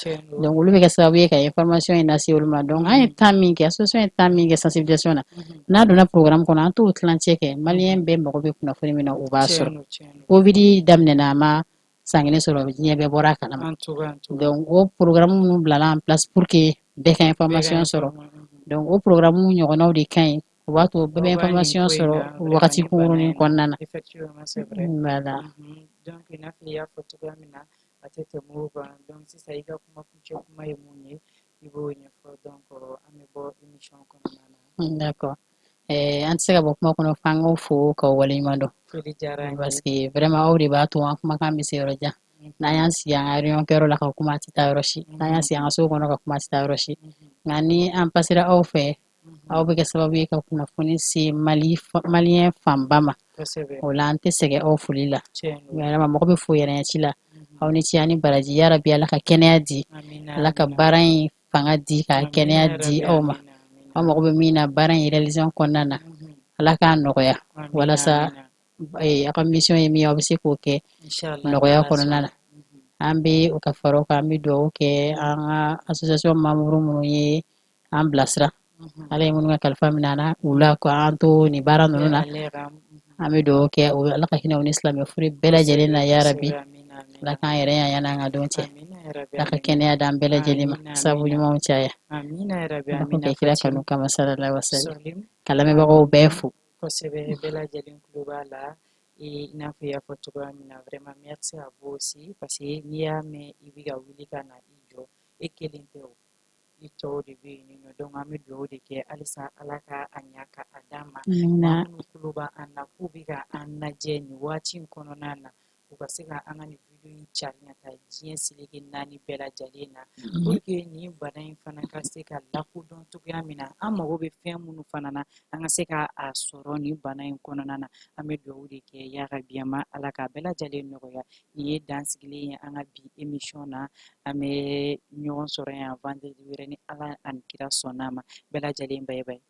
donc olu bɛ kɛ sababu ye ka information in lase olu ma donc an ye temps min kɛ association ye temps min kɛ sensibilisation na n'a donna programme kɔnɔ an t'o tilancɛ kɛ maliyɛn bɛɛ mago bɛ kunnafoni min na o b'a sɔrɔ covid daminɛna a ma san kelen sɔrɔ diɲɛ bɛɛ bɔra a kalama donc o programme minnu bilala en place pour que bɛɛ ka information sɔrɔ donc o programme ɲɔgɔnnaw de ka ɲi o b'a to bɛɛ bɛ information sɔrɔ wagati kunkurunin kɔnɔna na voilà donc i n'a fɔ i y'a fɔ cogoya min na a tɛ tɛmɛ o kan donc sisan i ka kumakuncɛ kuma ye mun ye i b'o ɲɛfɔ donc an bɛ bɔ émission kɔnɔna na d'accord an tɛ se ka bɔ kuma kɔnɔ f'an k'aw fo k'aw waleɲuman dɔn parce que vraiment aw de b'a to an kumakan bɛ se yɔrɔ jan n'an y'an sigi an ka réunion kɛyɔrɔ la ka kuma tɛ taa yɔrɔ si n'an y'an sigi an ka so kɔnɔ ka kuma tɛ taa yɔrɔ si nka ni an passera aw fɛ aw bɛ kɛ sababu ye ka kunnafoni se maliyɛn fanba ma o la an tɛ sɛgɛn aw foli la vraiment mɔgɔ bɛ fo yɛrɛ ci la aw ni ce ani baraji yarabi ala ka kɛnɛya di ala ka baara in fanga di ka kɛnɛya di aw ma aw mago bɛ min na baara in réalisation kɔnɔna na ala k'a nɔgɔya walasa a ka mission ye min ye aw bɛ se k'o kɛ nɔgɔya kɔnɔna na an bɛ o ka fara o kan an bɛ dugawu kɛ an ka association membre minnu ye an bilasira ala ye minnu ka kalifa minɛ an na u la ko an to nin baara ninnu na an bɛ dugawu kɛ ala ka hinɛ u ni silamɛ furu bɛɛ lajɛlen na yarabi ala k'an yɛrɛ yan an ka don cɛ ala ka kɛnɛya d'an bɛɛ lajɛlen ma sabu ɲumanw caya ala ko kɛ kira kanu kama sallallahu alaihi wa sallam ka lamɛnbagaw bɛɛ fo kosɛbɛ bɛɛ lajɛlen tulo b'a la i n'a fɔ i y'a fɔ cogoya min na vraiment merci à vous aussi parce que n'i y'a mɛn i bɛ ka wuli ka na i jɔ e kelen tɛ o i tɔw de bɛ yen nɔ donc an bɛ dugawu de kɛ halisa ala ka a ɲa ka a d'an ma minnu tulo b'an na k'u bɛ ka an lajɛ nin waati in kɔnɔna na u ka se ka an ka nin video in cari ka taa diɲɛ seleke 4 bɛɛ lajɛlen na pour que nin bana in fana ka se ka lakodɔn cogoya min na an mago bɛ fɛn minnu fana na an ka se ka a sɔrɔ nin bana in kɔnɔna na an bɛ dugawu de kɛ yarabi ma ala ka bɛɛ lajɛlen nɔgɔya nin ye dan sigilen ye an ka bi émission na an bɛ ɲɔgɔn sɔrɔ yan vendredi wɛrɛ ni ala ani kira sɔnn'a ma bɛɛ lajɛlen bye bye